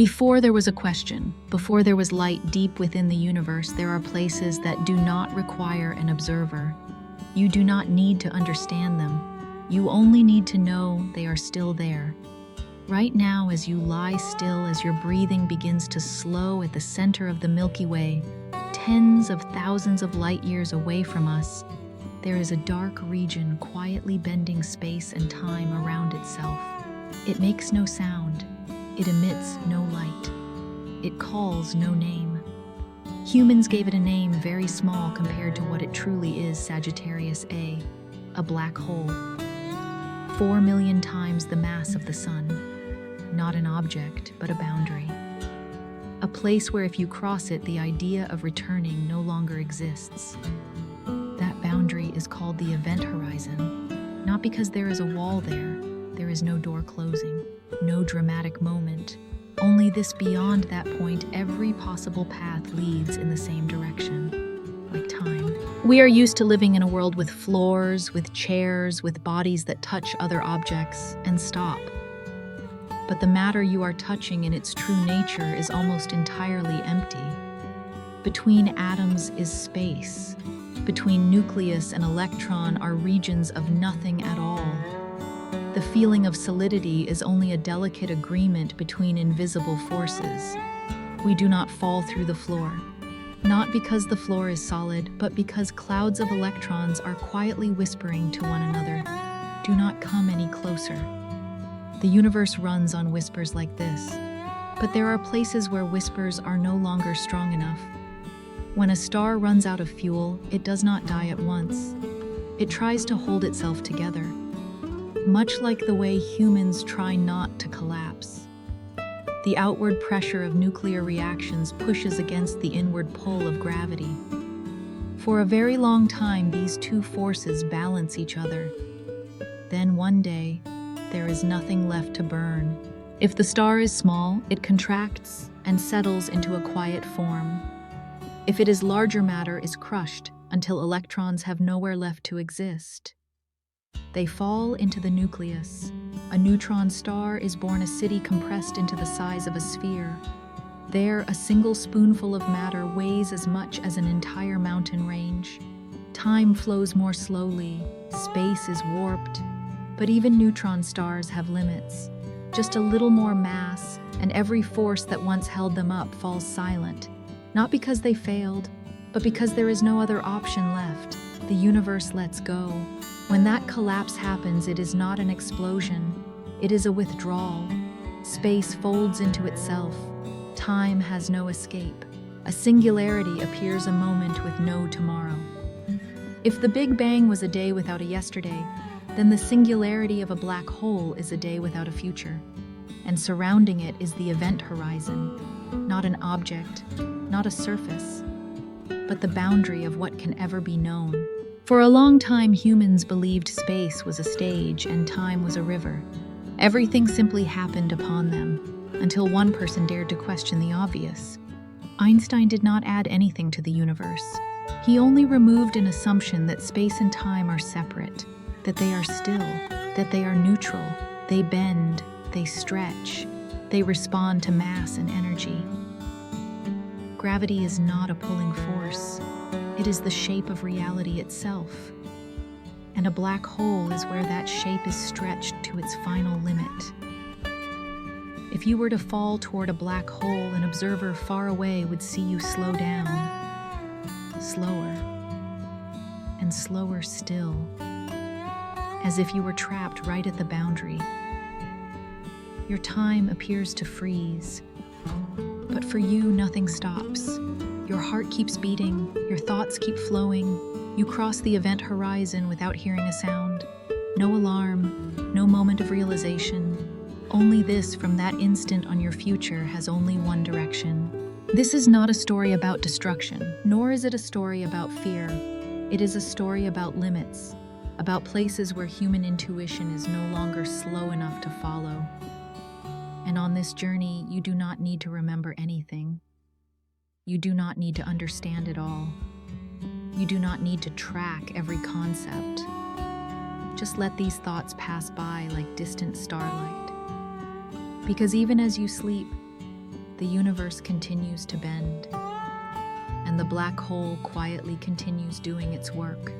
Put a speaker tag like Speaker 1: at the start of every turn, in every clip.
Speaker 1: Before there was a question, before there was light deep within the universe, there are places that do not require an observer. You do not need to understand them. You only need to know they are still there. Right now, as you lie still, as your breathing begins to slow at the center of the Milky Way, tens of thousands of light years away from us, there is a dark region quietly bending space and time around itself. It makes no sound. It emits no light. It calls no name. Humans gave it a name very small compared to what it truly is, Sagittarius A, a black hole. 4 million times the mass of the sun. Not an object, but a boundary. A place where if you cross it, the idea of returning no longer exists. That boundary is called the event horizon. Not because there is a wall there is no door closing, no dramatic moment. Only this beyond that point, every possible path leads in the same direction, like time. We are used to living in a world with floors, with chairs, with bodies that touch other objects and stop. But the matter you are touching in its true nature is almost entirely empty. Between atoms is space. Between nucleus and electron are regions of nothing at all. The feeling of solidity is only a delicate agreement between invisible forces. We do not fall through the floor. Not because the floor is solid, but because clouds of electrons are quietly whispering to one another, "Do not come any closer." The universe runs on whispers like this. But there are places where whispers are no longer strong enough. When a star runs out of fuel, it does not die at once. It tries to hold itself together, much like the way humans try not to collapse. The outward pressure of nuclear reactions pushes against the inward pull of gravity. For a very long time, these two forces balance each other. Then one day, there is nothing left to burn. If the star is small, it contracts and settles into a quiet form. If it is larger, matter is crushed until electrons have nowhere left to exist. They fall into the nucleus. A neutron star is born, a city compressed into the size of a sphere. There, a single spoonful of matter weighs as much as an entire mountain range. Time flows more slowly, space is warped, but even neutron stars have limits. Just a little more mass, and every force that once held them up falls silent. Not because they failed, but because there is no other option left. The universe lets go. When that collapse happens, it is not an explosion. It is a withdrawal. Space folds into itself. Time has no escape. A singularity appears, a moment with no tomorrow. If the Big Bang was a day without a yesterday, then the singularity of a black hole is a day without a future. And surrounding it is the event horizon, not an object, not a surface, but the boundary of what can ever be known. For a long time, humans believed space was a stage and time was a river. Everything simply happened upon them, until one person dared to question the obvious. Einstein did not add anything to the universe. He only removed an assumption that space and time are separate, that they are still, that they are neutral, they bend, they stretch, they respond to mass and energy. Gravity is not a pulling force. It is the shape of reality itself. And a black hole is where that shape is stretched to its final limit. If you were to fall toward a black hole, an observer far away would see you slow down, slower, and slower still, as if you were trapped right at the boundary. Your time appears to freeze, but for you, nothing stops. Your heart keeps beating, your thoughts keep flowing. You cross the event horizon without hearing a sound. No alarm, no moment of realization. Only this, from that instant on, your future has only one direction. This is not a story about destruction, nor is it a story about fear. It is a story about limits, about places where human intuition is no longer slow enough to follow. And on this journey, you do not need to remember anything. You do not need to understand it all. You do not need to track every concept. Just let these thoughts pass by like distant starlight. Because even as you sleep, the universe continues to bend, and the black hole quietly continues doing its work.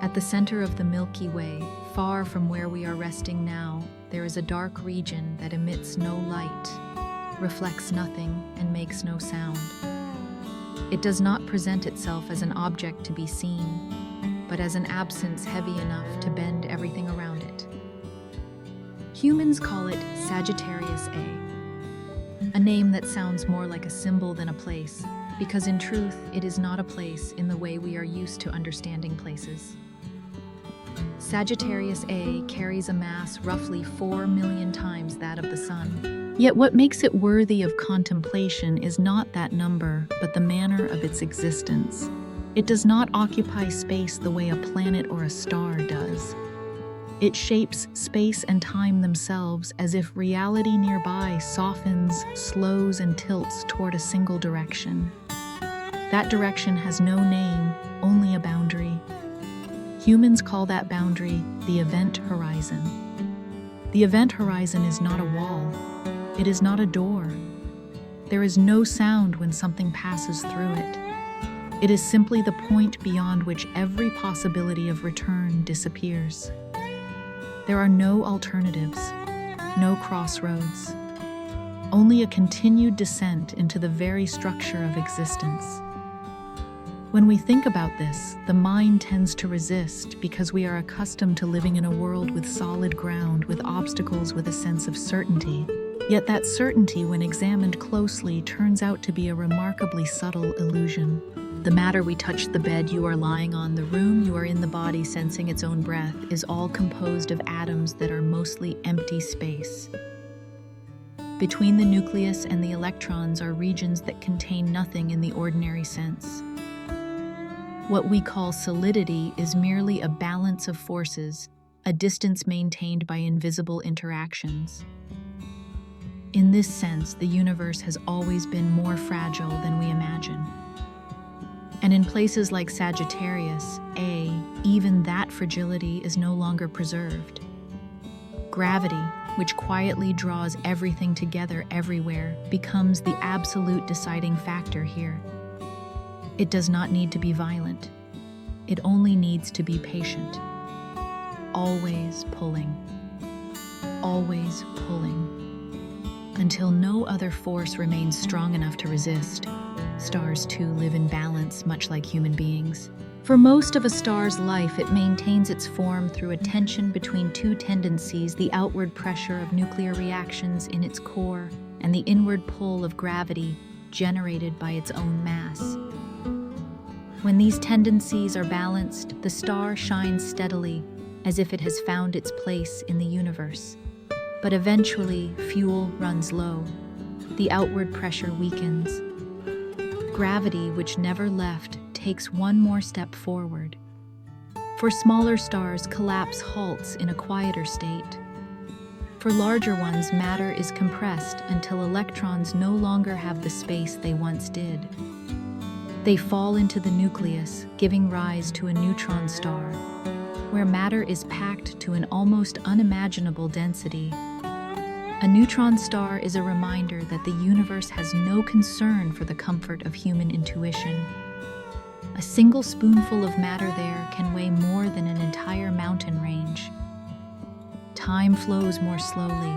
Speaker 1: At the center of the Milky Way, far from where we are resting now, there is a dark region that emits no light, reflects nothing, and makes no sound. It does not present itself as an object to be seen, but as an absence heavy enough to bend everything around it. Humans call it Sagittarius A, a name that sounds more like a symbol than a place, because in truth, it is not a place in the way we are used to understanding places. Sagittarius A carries a mass roughly 4 million times that of the Sun. Yet what makes it worthy of contemplation is not that number, but the manner of its existence. It does not occupy space the way a planet or a star does. It shapes space and time themselves as if reality nearby softens, slows, and tilts toward a single direction. That direction has no name, only a boundary. Humans call that boundary the event horizon. The event horizon is not a wall. It is not a door. There is no sound when something passes through it. It is simply the point beyond which every possibility of return disappears. There are no alternatives, no crossroads, only a continued descent into the very structure of existence. When we think about this, the mind tends to resist because we are accustomed to living in a world with solid ground, with obstacles, with a sense of certainty. Yet that certainty, when examined closely, turns out to be a remarkably subtle illusion. The matter we touch, the bed you are lying on, the room you are in, the body sensing its own breath, is all composed of atoms that are mostly empty space. Between the nucleus and the electrons are regions that contain nothing in the ordinary sense. What we call solidity is merely a balance of forces, a distance maintained by invisible interactions. In this sense, the universe has always been more fragile than we imagine. And in places like Sagittarius A, even that fragility is no longer preserved. Gravity, which quietly draws everything together everywhere, becomes the absolute deciding factor here. It does not need to be violent. It only needs to be patient. Always pulling. Always pulling. Until no other force remains strong enough to resist. Stars too live in balance, much like human beings. For most of a star's life, it maintains its form through a tension between two tendencies: the outward pressure of nuclear reactions in its core and the inward pull of gravity generated by its own mass. When these tendencies are balanced, the star shines steadily, as if it has found its place in the universe. But eventually, fuel runs low. The outward pressure weakens. Gravity, which never left, takes one more step forward. For smaller stars, collapse halts in a quieter state. For larger ones, matter is compressed until electrons no longer have the space they once did. They fall into the nucleus, giving rise to a neutron star, where matter is packed to an almost unimaginable density. A neutron star is a reminder that the universe has no concern for the comfort of human intuition. A single spoonful of matter there can weigh more than an entire mountain range. Time flows more slowly.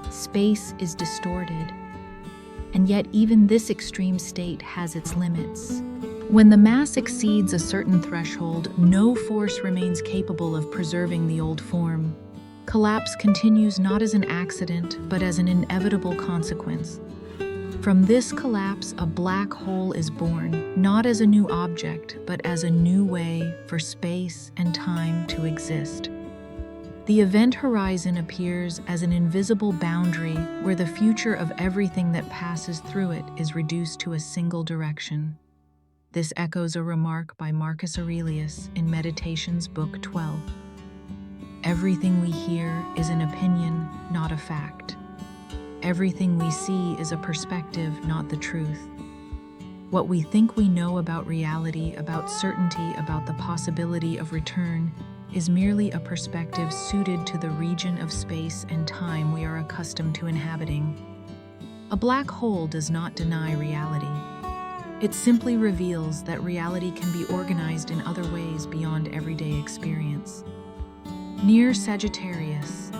Speaker 1: Space is distorted. And yet even this extreme state has its limits. When the mass exceeds a certain threshold, no force remains capable of preserving the old form. Collapse continues not as an accident, but as an inevitable consequence. From this collapse, a black hole is born, not as a new object, but as a new way for space and time to exist. The event horizon appears as an invisible boundary where the future of everything that passes through it is reduced to a single direction. This echoes a remark by Marcus Aurelius in Meditations, Book 12. Everything we hear is an opinion, not a fact. Everything we see is a perspective, not the truth. What we think we know about reality, about certainty, about the possibility of return, is merely a perspective suited to the region of space and time we are accustomed to inhabiting. A black hole does not deny reality. It simply reveals that reality can be organized in other ways beyond everyday experience. Near Sagittarius,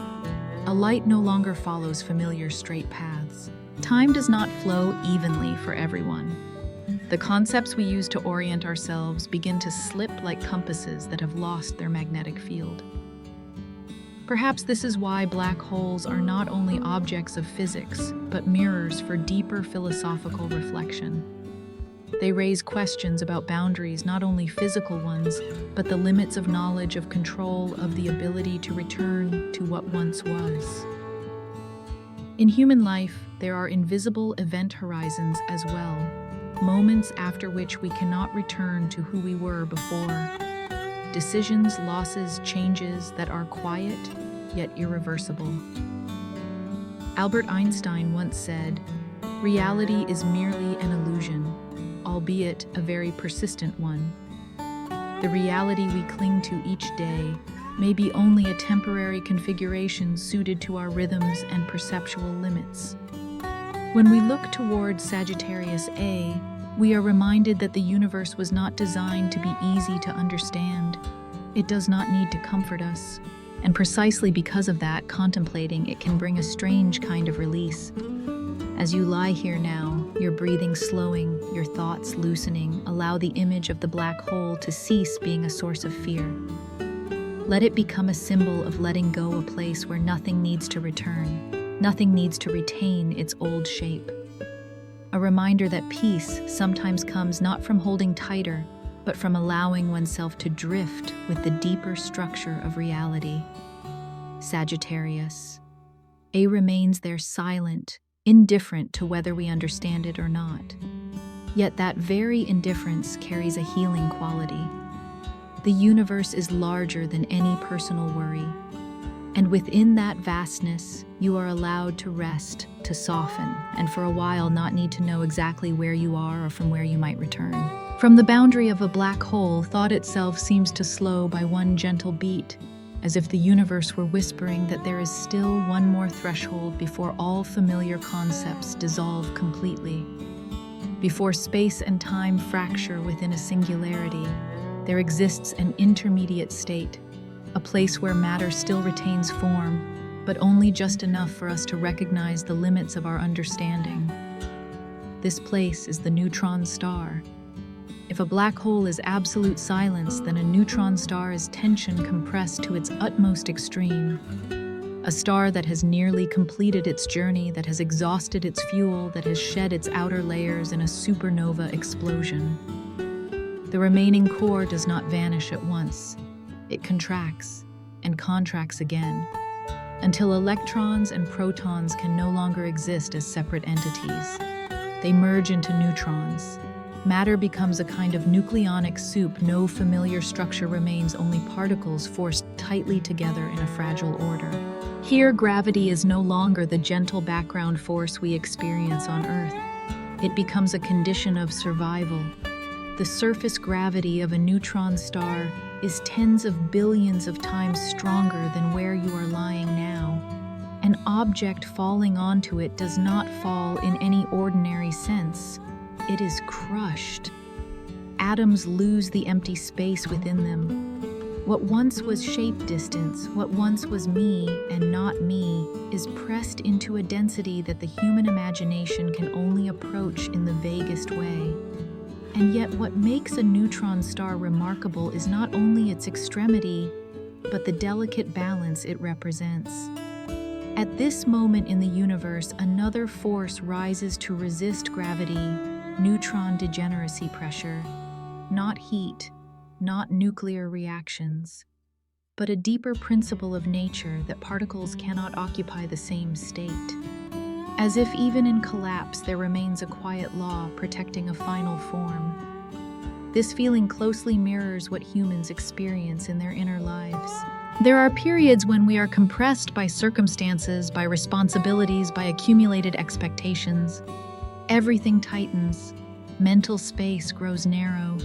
Speaker 1: a light no longer follows familiar straight paths. Time does not flow evenly for everyone. The concepts we use to orient ourselves begin to slip like compasses that have lost their magnetic field. Perhaps this is why black holes are not only objects of physics, but mirrors for deeper philosophical reflection. They raise questions about boundaries, not only physical ones, but the limits of knowledge, of control, of the ability to return to what once was. In human life, there are invisible event horizons as well, moments after which we cannot return to who we were before. Decisions, losses, changes that are quiet, yet irreversible. Albert Einstein once said, "Reality is merely an illusion, albeit a very persistent one. The reality we cling to each day may be only a temporary configuration suited to our rhythms and perceptual limits." When we look toward Sagittarius A, we are reminded that the universe was not designed to be easy to understand. It does not need to comfort us. And precisely because of that, contemplating it can bring a strange kind of release. As you lie here now, your breathing slowing, your thoughts loosening, allow the image of the black hole to cease being a source of fear. Let it become a symbol of letting go, a place where nothing needs to return, nothing needs to retain its old shape. A reminder that peace sometimes comes not from holding tighter, but from allowing oneself to drift with the deeper structure of reality. Sagittarius. A remains there silent, indifferent to whether we understand it or not. Yet that very indifference carries a healing quality. The universe is larger than any personal worry. And within that vastness, you are allowed to rest, to soften, and for a while not need to know exactly where you are or from where you might return. From the boundary of a black hole, thought itself seems to slow by one gentle beat, as if the universe were whispering that there is still one more threshold before all familiar concepts dissolve completely. Before space and time fracture within a singularity, there exists an intermediate state, a place where matter still retains form, but only just enough for us to recognize the limits of our understanding. This place is the neutron star. If a black hole is absolute silence, then a neutron star is tension compressed to its utmost extreme. A star that has nearly completed its journey, that has exhausted its fuel, that has shed its outer layers in a supernova explosion. The remaining core does not vanish at once. It contracts and contracts again, until electrons and protons can no longer exist as separate entities. They merge into neutrons. Matter becomes a kind of nucleonic soup. No familiar structure remains, only particles forced tightly together in a fragile order. Here, gravity is no longer the gentle background force we experience on Earth. It becomes a condition of survival. The surface gravity of a neutron star is tens of billions of times stronger than where you are lying now. An object falling onto it does not fall in any ordinary sense. It is crushed. Atoms lose the empty space within them. What once was shape distance, what once was me and not me, is pressed into a density that the human imagination can only approach in the vaguest way. And yet what makes a neutron star remarkable is not only its extremity, but the delicate balance it represents. At this moment in the universe, another force rises to resist gravity, neutron degeneracy pressure. Not heat, not nuclear reactions, but a deeper principle of nature that particles cannot occupy the same state. As if even in collapse there remains a quiet law protecting a final form. This feeling closely mirrors what humans experience in their inner lives. There are periods when we are compressed by circumstances, by responsibilities, by accumulated expectations. Everything tightens, mental space grows narrow,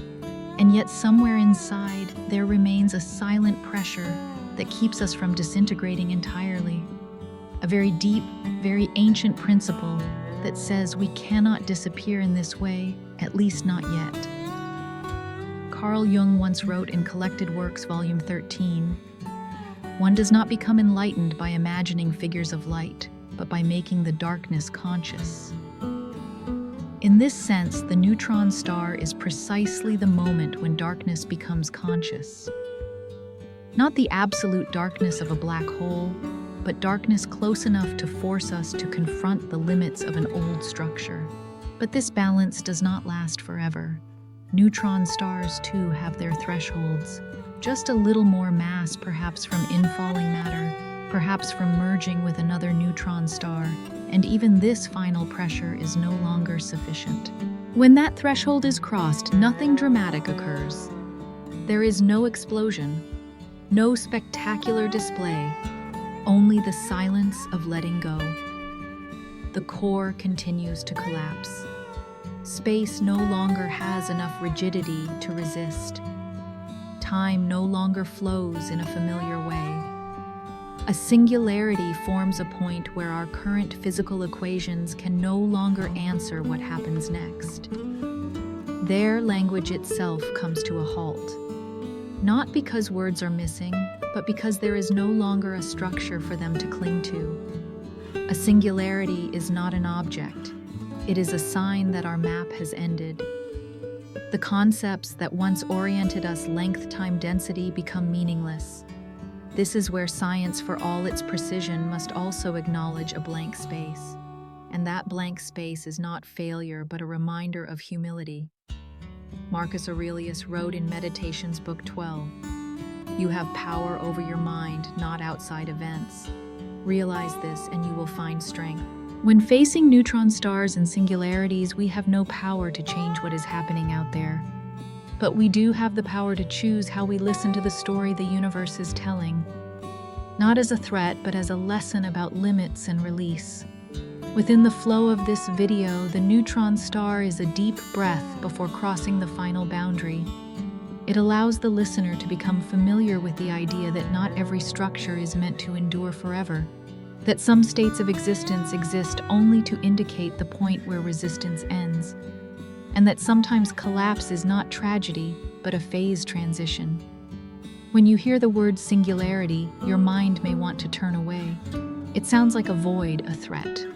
Speaker 1: and yet somewhere inside there remains a silent pressure that keeps us from disintegrating entirely. A very deep, very ancient principle that says we cannot disappear in this way, at least not yet. Carl Jung once wrote in Collected Works, Volume 13, "One does not become enlightened by imagining figures of light, but by making the darkness conscious." In this sense, the neutron star is precisely the moment when darkness becomes conscious. Not the absolute darkness of a black hole, but darkness close enough to force us to confront the limits of an old structure. But this balance does not last forever. Neutron stars, too, have their thresholds. Just a little more mass, perhaps from infalling matter, perhaps from merging with another neutron star, and even this final pressure is no longer sufficient. When that threshold is crossed, nothing dramatic occurs. There is no explosion, no spectacular display, only the silence of letting go. The core continues to collapse. Space no longer has enough rigidity to resist. Time no longer flows in a familiar way. A singularity forms a point where our current physical equations can no longer answer what happens next. There, language itself comes to a halt. Not because words are missing, but because there is no longer a structure for them to cling to. A singularity is not an object. It is a sign that our map has ended. The concepts that once oriented us, length, time, density, become meaningless. This is where science, for all its precision, must also acknowledge a blank space. And that blank space is not failure, but a reminder of humility. Marcus Aurelius wrote in Meditations, Book 12, "You have power over your mind, not outside events. Realize this and you will find strength." When facing neutron stars and singularities, we have no power to change what is happening out there. But we do have the power to choose how we listen to the story the universe is telling. Not as a threat, but as a lesson about limits and release. Within the flow of this video, the neutron star is a deep breath before crossing the final boundary. It allows the listener to become familiar with the idea that not every structure is meant to endure forever, that some states of existence exist only to indicate the point where resistance ends, and that sometimes collapse is not tragedy, but a phase transition. When you hear the word singularity, your mind may want to turn away. It sounds like a void, a threat.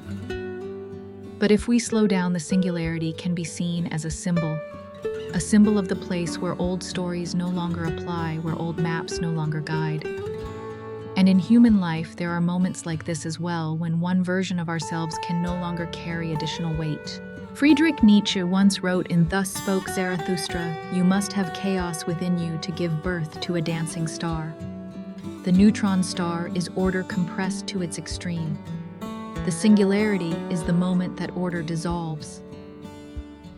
Speaker 1: But if we slow down, the singularity can be seen as a symbol of the place where old stories no longer apply, where old maps no longer guide. And in human life, there are moments like this as well, when one version of ourselves can no longer carry additional weight. Friedrich Nietzsche once wrote in Thus Spoke Zarathustra, "You must have chaos within you to give birth to a dancing star." The neutron star is order compressed to its extreme. The singularity is the moment that order dissolves.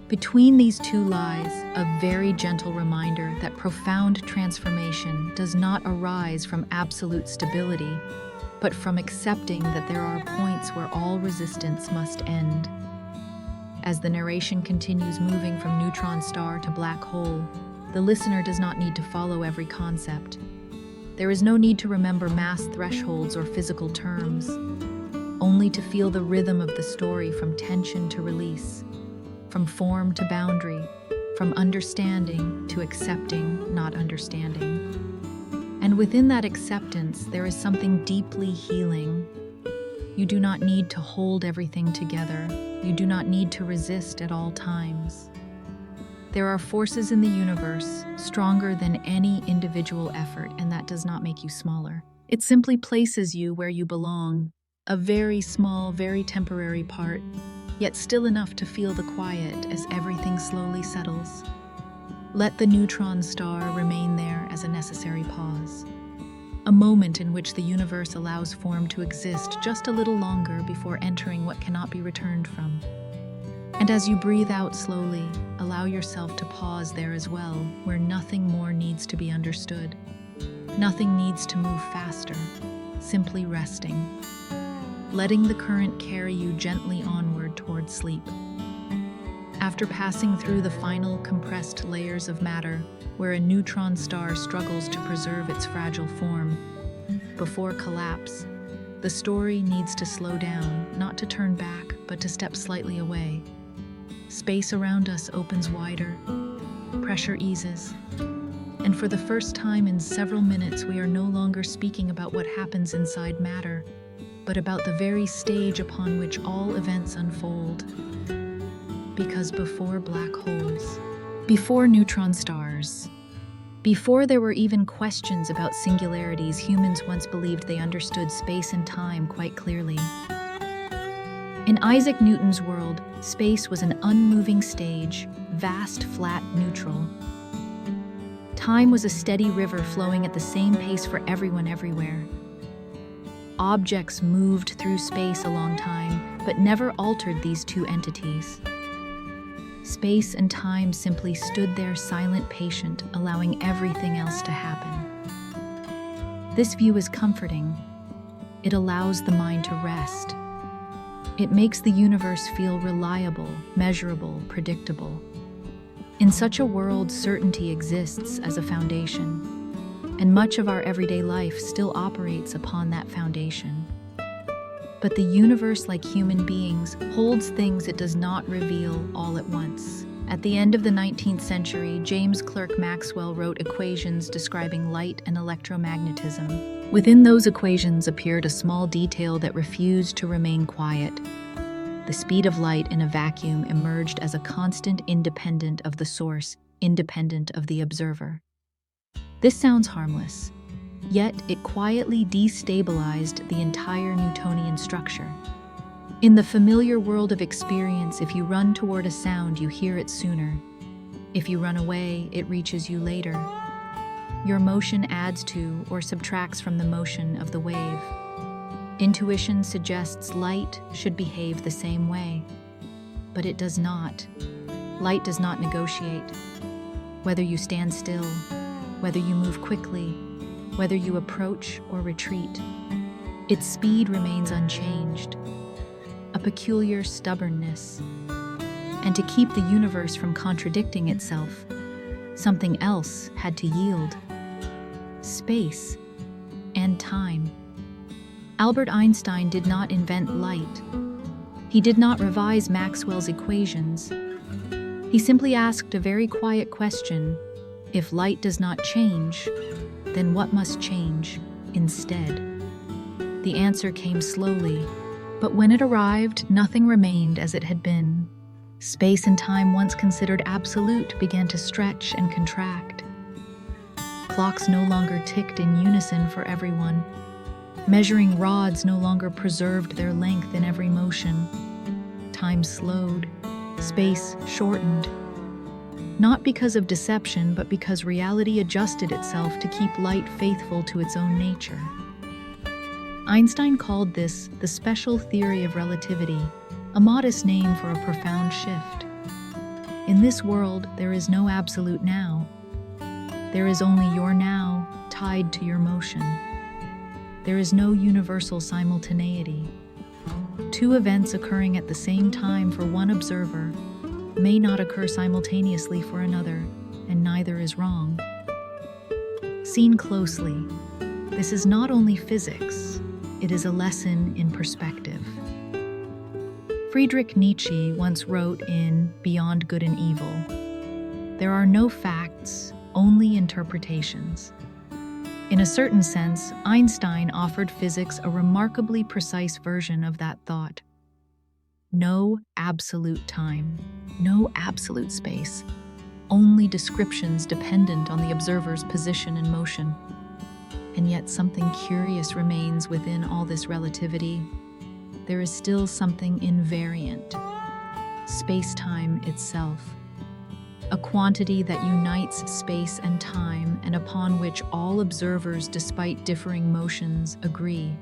Speaker 1: Between these two lies a very gentle reminder that profound transformation does not arise from absolute stability, but from accepting that there are points where all resistance must end. As the narration continues moving from neutron star to black hole, the listener does not need to follow every concept. There is no need to remember mass thresholds or physical terms, only to feel the rhythm of the story from tension to release, from form to boundary, from understanding to accepting not understanding. And within that acceptance, there is something deeply healing. You do not need to hold everything together. You do not need to resist at all times. There are forces in the universe stronger than any individual effort, and that does not make you smaller. It simply places you where you belong, a very small, very temporary part, yet still enough to feel the quiet as everything slowly settles. Let the neutron star remain there as a necessary pause, a moment in which the universe allows form to exist just a little longer before entering what cannot be returned from. And as you breathe out slowly, allow yourself to pause there as well, where nothing more needs to be understood. Nothing needs to move faster, simply resting, letting the current carry you gently onward toward sleep. After passing through the final compressed layers of matter, where a neutron star struggles to preserve its fragile form, before collapse, The story needs to slow down, not to turn back, but to step slightly away. Space around us opens wider, pressure eases, and for the first time in several minutes, we are no longer speaking about what happens inside matter, but about the very stage upon which all events unfold. Because before black holes, before neutron stars, before there were even questions about singularities, humans once believed they understood space and time quite clearly. In Isaac Newton's world, space was an unmoving stage, vast, flat, neutral. Time was a steady river flowing at the same pace for everyone everywhere. Objects moved through space along time, but never altered these two entities. Space and time simply stood there silent, patient, allowing everything else to happen. This view is comforting. It allows the mind to rest. It makes the universe feel reliable, measurable, predictable. In such a world, certainty exists as a foundation, and much of our everyday life still operates upon that foundation. But the universe, like human beings, holds things it does not reveal all at once. At the end of the 19th century, James Clerk Maxwell wrote equations describing light and electromagnetism. Within those equations appeared a small detail that refused to remain quiet. The speed of light in a vacuum emerged as a constant independent of the source, independent of the observer. This sounds harmless, yet it quietly destabilized the entire Newtonian structure. In the familiar world of experience, if you run toward a sound, you hear it sooner. If you run away, it reaches you later. Your motion adds to or subtracts from the motion of the wave. Intuition suggests light should behave the same way, but it does not. Light does not negotiate. Whether you stand still, whether you move quickly, whether you approach or retreat, its speed remains unchanged, a peculiar stubbornness. And to keep the universe from contradicting itself, something else had to yield: space and time. Albert Einstein did not invent light. He did not revise Maxwell's equations. He simply asked a very quiet question: if light does not change, then what must change instead? The answer came slowly, but when it arrived, nothing remained as it had been. Space and time, once considered absolute, began to stretch and contract. Clocks no longer ticked in unison for everyone. Measuring rods no longer preserved their length in every motion. Time slowed, space shortened. Not because of deception, but because reality adjusted itself to keep light faithful to its own nature. Einstein called this the special theory of relativity, a modest name for a profound shift. In this world, there is no absolute now. There is only your now tied to your motion. There is no universal simultaneity. Two events occurring at the same time for one observer may not occur simultaneously for another, and neither is wrong. Seen closely, this is not only physics, it is a lesson in perspective. Friedrich Nietzsche once wrote in Beyond Good and Evil, "There are no facts, only interpretations." In a certain sense, Einstein offered physics a remarkably precise version of that thought. No absolute time, no absolute space, only descriptions dependent on the observer's position and motion. And yet something curious remains within all this relativity. There is still something invariant: space-time itself. A quantity that unites space and time, and upon which all observers, despite differing motions, agree.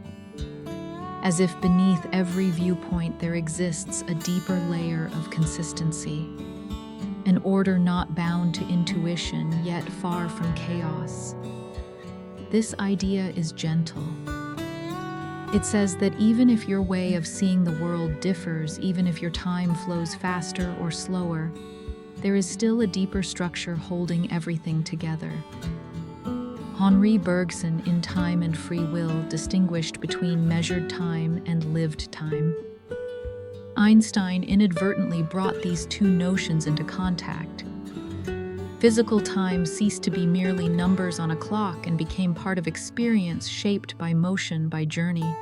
Speaker 1: As if beneath every viewpoint there exists a deeper layer of consistency, an order not bound to intuition, yet far from chaos. This idea is gentle. It says that even if your way of seeing the world differs, even if your time flows faster or slower, there is still a deeper structure holding everything together. Henri Bergson, in Time and Free Will, distinguished between measured time and lived time. Einstein inadvertently brought these two notions into contact. Physical time ceased to be merely numbers on a clock and became part of experience shaped by motion, by journey.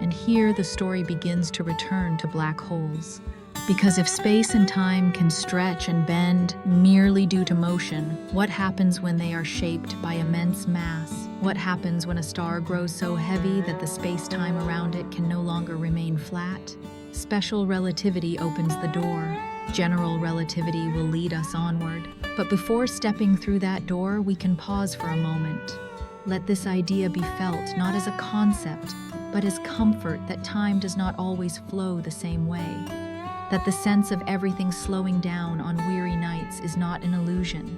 Speaker 1: And here the story begins to return to black holes. Because if space and time can stretch and bend merely due to motion, what happens when they are shaped by immense mass? What happens when a star grows so heavy that the space-time around it can no longer remain flat? Special relativity opens the door. General relativity will lead us onward. But before stepping through that door, we can pause for a moment. Let this idea be felt not as a concept, but as comfort that time does not always flow the same way. That the sense of everything slowing down on weary nights is not an illusion.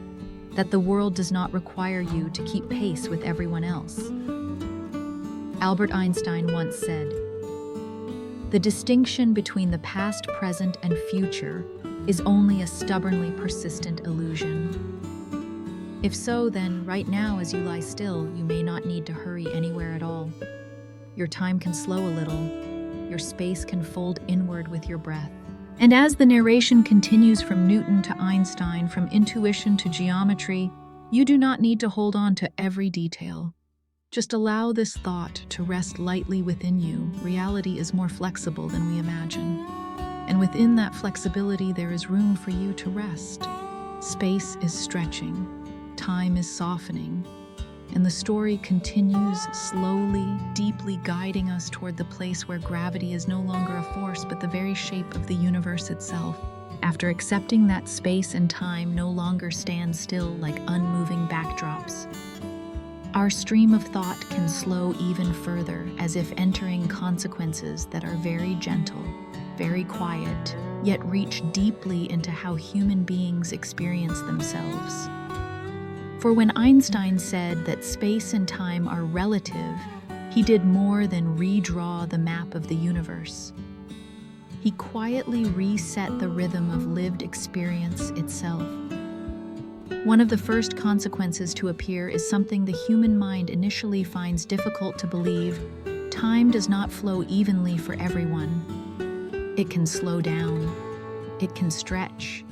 Speaker 1: That the world does not require you to keep pace with everyone else. Albert Einstein once said, "The distinction between the past, present, and future is only a stubbornly persistent illusion." If so, then right now as you lie still, you may not need to hurry anywhere at all. Your time can slow a little. Your space can fold inward with your breath. And as the narration continues from Newton to Einstein, from intuition to geometry, you do not need to hold on to every detail. Just allow this thought to rest lightly within you. Reality is more flexible than we imagine. And within that flexibility, there is room for you to rest. Space is stretching, time is softening, and the story continues slowly, deeply guiding us toward the place where gravity is no longer a force, but the very shape of the universe itself. After accepting that space and time no longer stand still like unmoving backdrops, our stream of thought can slow even further, as if entering consequences that are very gentle, very quiet, yet reach deeply into how human beings experience themselves. For when Einstein said that space and time are relative, he did more than redraw the map of the universe. He quietly reset the rhythm of lived experience itself. One of the first consequences to appear is something the human mind initially finds difficult to believe. Time does not flow evenly for everyone. It can slow down. It can stretch.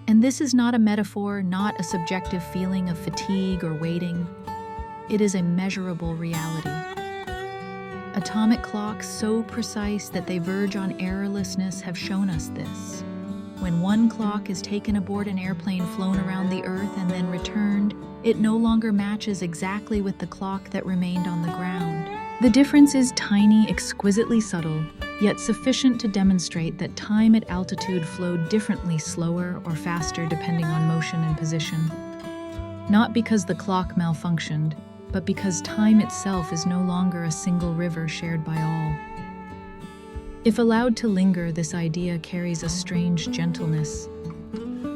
Speaker 1: And this is not a metaphor, not a subjective feeling of fatigue or waiting. It is a measurable reality. Atomic clocks so precise that they verge on errorlessness have shown us this. When one clock is taken aboard an airplane flown around the Earth and then returned, it no longer matches exactly with the clock that remained on the ground. The difference is tiny, exquisitely subtle, yet sufficient to demonstrate that time at altitude flowed differently, slower or faster depending on motion and position. Not because the clock malfunctioned, but because time itself is no longer a single river shared by all. If allowed to linger, this idea carries a strange gentleness.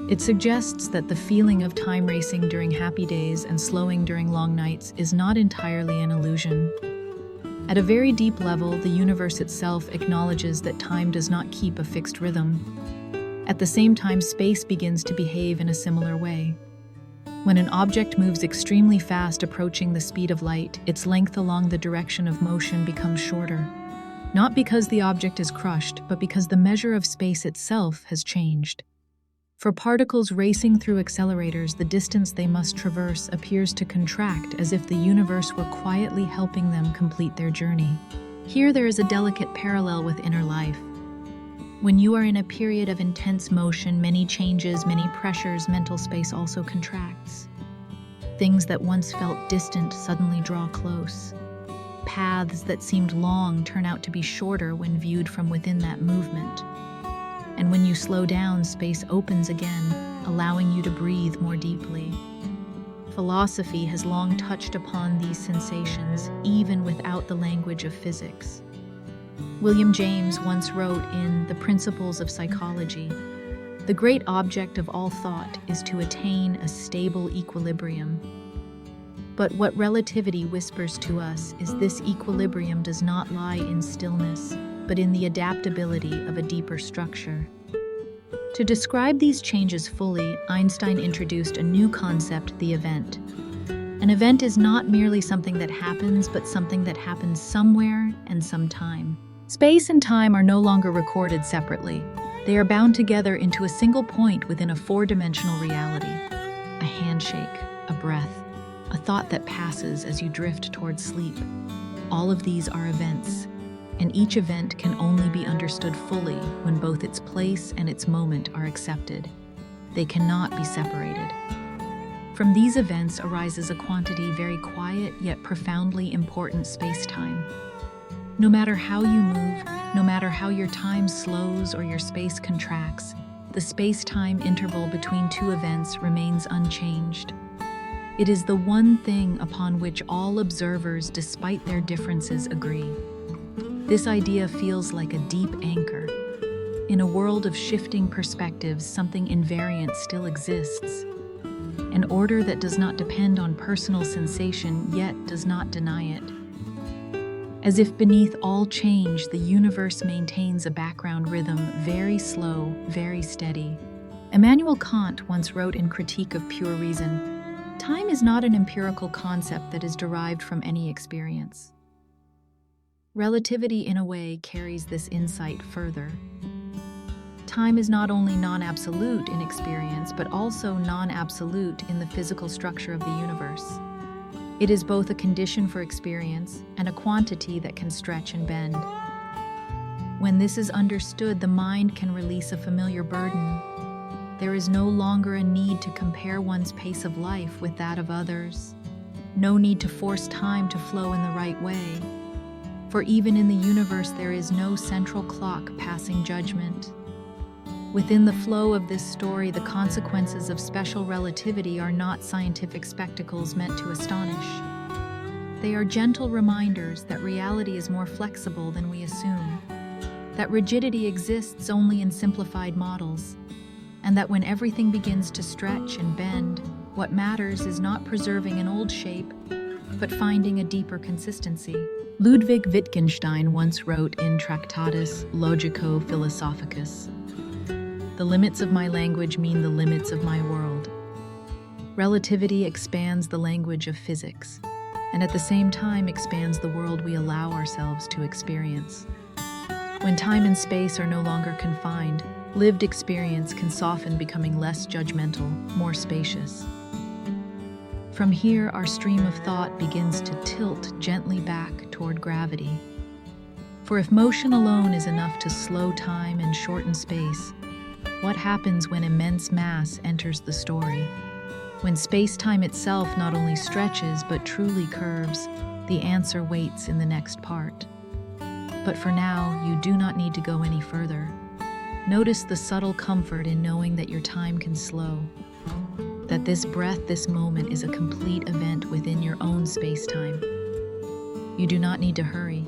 Speaker 1: It suggests that the feeling of time racing during happy days and slowing during long nights is not entirely an illusion. At a very deep level, the universe itself acknowledges that time does not keep a fixed rhythm. At the same time, space begins to behave in a similar way. When an object moves extremely fast, approaching the speed of light, its length along the direction of motion becomes shorter. Not because the object is crushed, but because the measure of space itself has changed. For particles racing through accelerators, the distance they must traverse appears to contract, as if the universe were quietly helping them complete their journey. Here there is a delicate parallel with inner life. When you are in a period of intense motion, many changes, many pressures, mental space also contracts. Things that once felt distant suddenly draw close. Paths that seemed long turn out to be shorter when viewed from within that movement. And when you slow down, space opens again, allowing you to breathe more deeply. Philosophy has long touched upon these sensations, even without the language of physics. William James once wrote in The Principles of Psychology, "The great object of all thought is to attain a stable equilibrium. But what relativity whispers to us is this equilibrium does not lie in stillness, but in the adaptability of a deeper structure." To describe these changes fully, Einstein introduced a new concept, the event. An event is not merely something that happens, but something that happens somewhere and sometime. Space and time are no longer recorded separately. They are bound together into a single point within a four-dimensional reality. A handshake, a breath, a thought that passes as you drift towards sleep. All of these are events, and each event can only be understood fully when both its place and its moment are accepted. They cannot be separated. From these events arises a quantity very quiet yet profoundly important space-time. No matter how you move, no matter how your time slows or your space contracts, the space-time interval between two events remains unchanged. It is the one thing upon which all observers, despite their differences, agree. This idea feels like a deep anchor. In a world of shifting perspectives, something invariant still exists. An order that does not depend on personal sensation, yet does not deny it. As if beneath all change, the universe maintains a background rhythm, very slow, very steady. Immanuel Kant once wrote in Critique of Pure Reason, "Time is not an empirical concept that is derived from any experience." Relativity, in a way, carries this insight further. Time is not only non-absolute in experience, but also non-absolute in the physical structure of the universe. It is both a condition for experience and a quantity that can stretch and bend. When this is understood, the mind can release a familiar burden. There is no longer a need to compare one's pace of life with that of others. No need to force time to flow in the right way. For even in the universe, there is no central clock passing judgment. Within the flow of this story, the consequences of special relativity are not scientific spectacles meant to astonish. They are gentle reminders that reality is more flexible than we assume, that rigidity exists only in simplified models, and that when everything begins to stretch and bend, what matters is not preserving an old shape, but finding a deeper consistency. Ludwig Wittgenstein once wrote in Tractatus Logico-Philosophicus, "The limits of my language mean the limits of my world." Relativity expands the language of physics, and at the same time expands the world we allow ourselves to experience. When time and space are no longer confined, lived experience can soften, becoming less judgmental, more spacious. From here, our stream of thought begins to tilt gently back toward gravity. For if motion alone is enough to slow time and shorten space, what happens when immense mass enters the story? When space-time itself not only stretches but truly curves, the answer waits in the next part. But for now, you do not need to go any further. Notice the subtle comfort in knowing that your time can slow, that this breath, this moment, is a complete event within your own space-time. You do not need to hurry.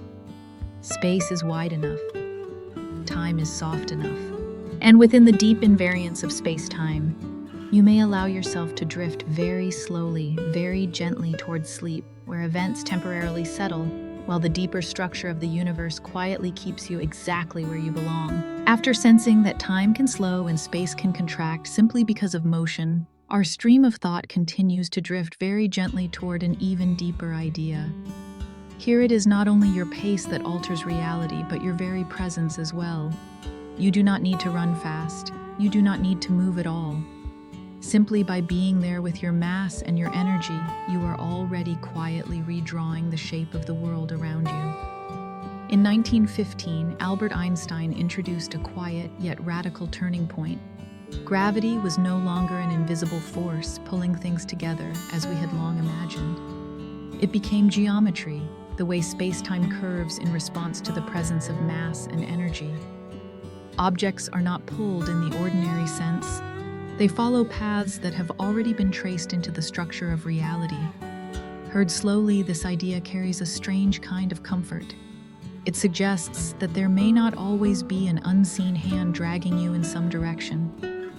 Speaker 1: Space is wide enough. Time is soft enough. And within the deep invariance of space-time, you may allow yourself to drift very slowly, very gently towards sleep, where events temporarily settle, while the deeper structure of the universe quietly keeps you exactly where you belong. After sensing that time can slow and space can contract simply because of motion, our stream of thought continues to drift very gently toward an even deeper idea. Here it is not only your pace that alters reality, but your very presence as well. You do not need to run fast. You do not need to move at all. Simply by being there with your mass and your energy, you are already quietly redrawing the shape of the world around you. In 1915, Albert Einstein introduced a quiet yet radical turning point. Gravity was no longer an invisible force pulling things together as we had long imagined. It became geometry, the way space-time curves in response to the presence of mass and energy. Objects are not pulled in the ordinary sense. They follow paths that have already been traced into the structure of reality. Heard slowly, this idea carries a strange kind of comfort. It suggests that there may not always be an unseen hand dragging you in some direction.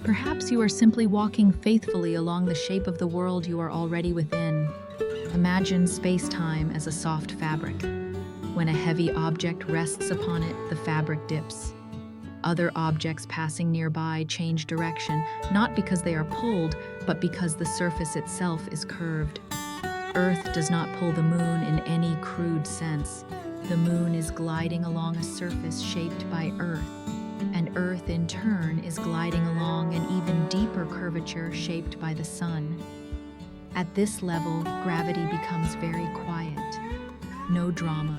Speaker 1: Perhaps you are simply walking faithfully along the shape of the world you are already within. Imagine space-time as a soft fabric. When a heavy object rests upon it, the fabric dips. Other objects passing nearby change direction, not because they are pulled, but because the surface itself is curved. Earth does not pull the moon in any crude sense. The moon is gliding along a surface shaped by Earth, and Earth in turn is gliding along an even deeper curvature shaped by the sun. At this level, gravity becomes very quiet. No drama,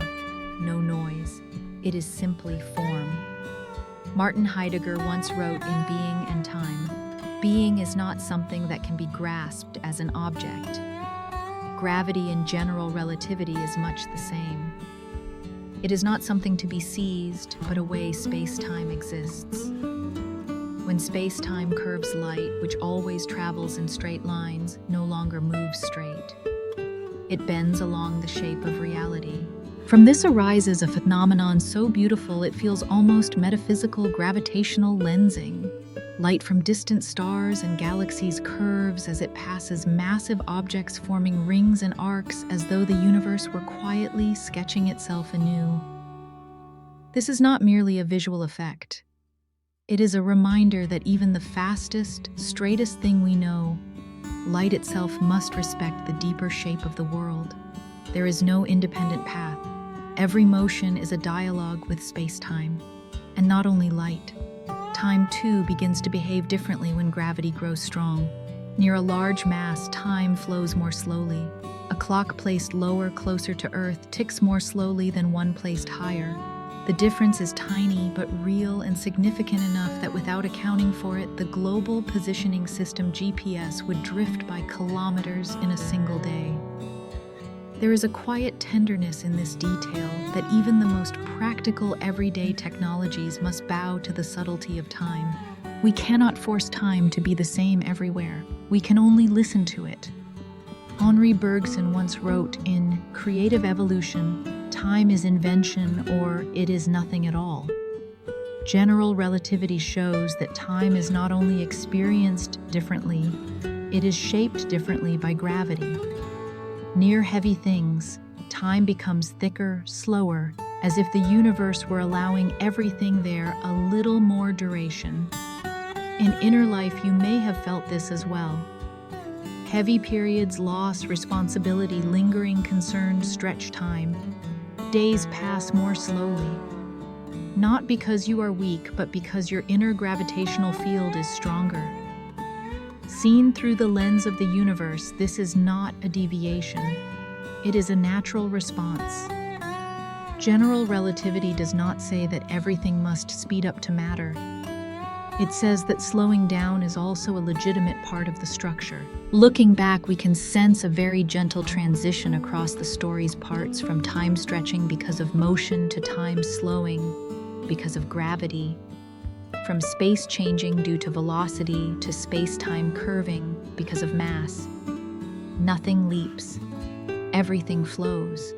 Speaker 1: no noise. It is simply form. Martin Heidegger once wrote in Being and Time, "Being is not something that can be grasped as an object. Gravity in general relativity is much the same. It is not something to be seized, but a way space-time exists. When space-time curves light, which always travels in straight lines, no longer moves straight. It bends along the shape of reality. From this arises a phenomenon so beautiful it feels almost metaphysical gravitational lensing. Light from distant stars and galaxies curves as it passes massive objects forming rings and arcs as though the universe were quietly sketching itself anew. This is not merely a visual effect. It is a reminder that even the fastest, straightest thing we know, light itself must respect the deeper shape of the world. There is no independent path. Every motion is a dialogue with space-time. And not only light. Time, too, begins to behave differently when gravity grows strong. Near a large mass, time flows more slowly. A clock placed lower, closer to Earth, ticks more slowly than one placed higher. The difference is tiny, but real and significant enough that without accounting for it, the global positioning system GPS would drift by kilometers in a single day. There is a quiet tenderness in this detail that even the most practical everyday technologies must bow to the subtlety of time. We cannot force time to be the same everywhere. We can only listen to it. Henri Bergson once wrote in Creative Evolution, "Time is invention or it is nothing at all." General relativity shows that time is not only experienced differently, it is shaped differently by gravity. Near heavy things, time becomes thicker, slower, as if the universe were allowing everything there a little more duration. In inner life, you may have felt this as well. Heavy periods, loss, responsibility, lingering concern stretch time. Days pass more slowly. Not because you are weak, but because your inner gravitational field is stronger. Seen through the lens of the universe, this is not a deviation. It is a natural response. General relativity does not say that everything must speed up to matter. It says that slowing down is also a legitimate part of the structure. Looking back, we can sense a very gentle transition across the story's parts, from time stretching because of motion to time slowing because of gravity. From space changing due to velocity to space-time curving because of mass. Nothing leaps. Everything flows.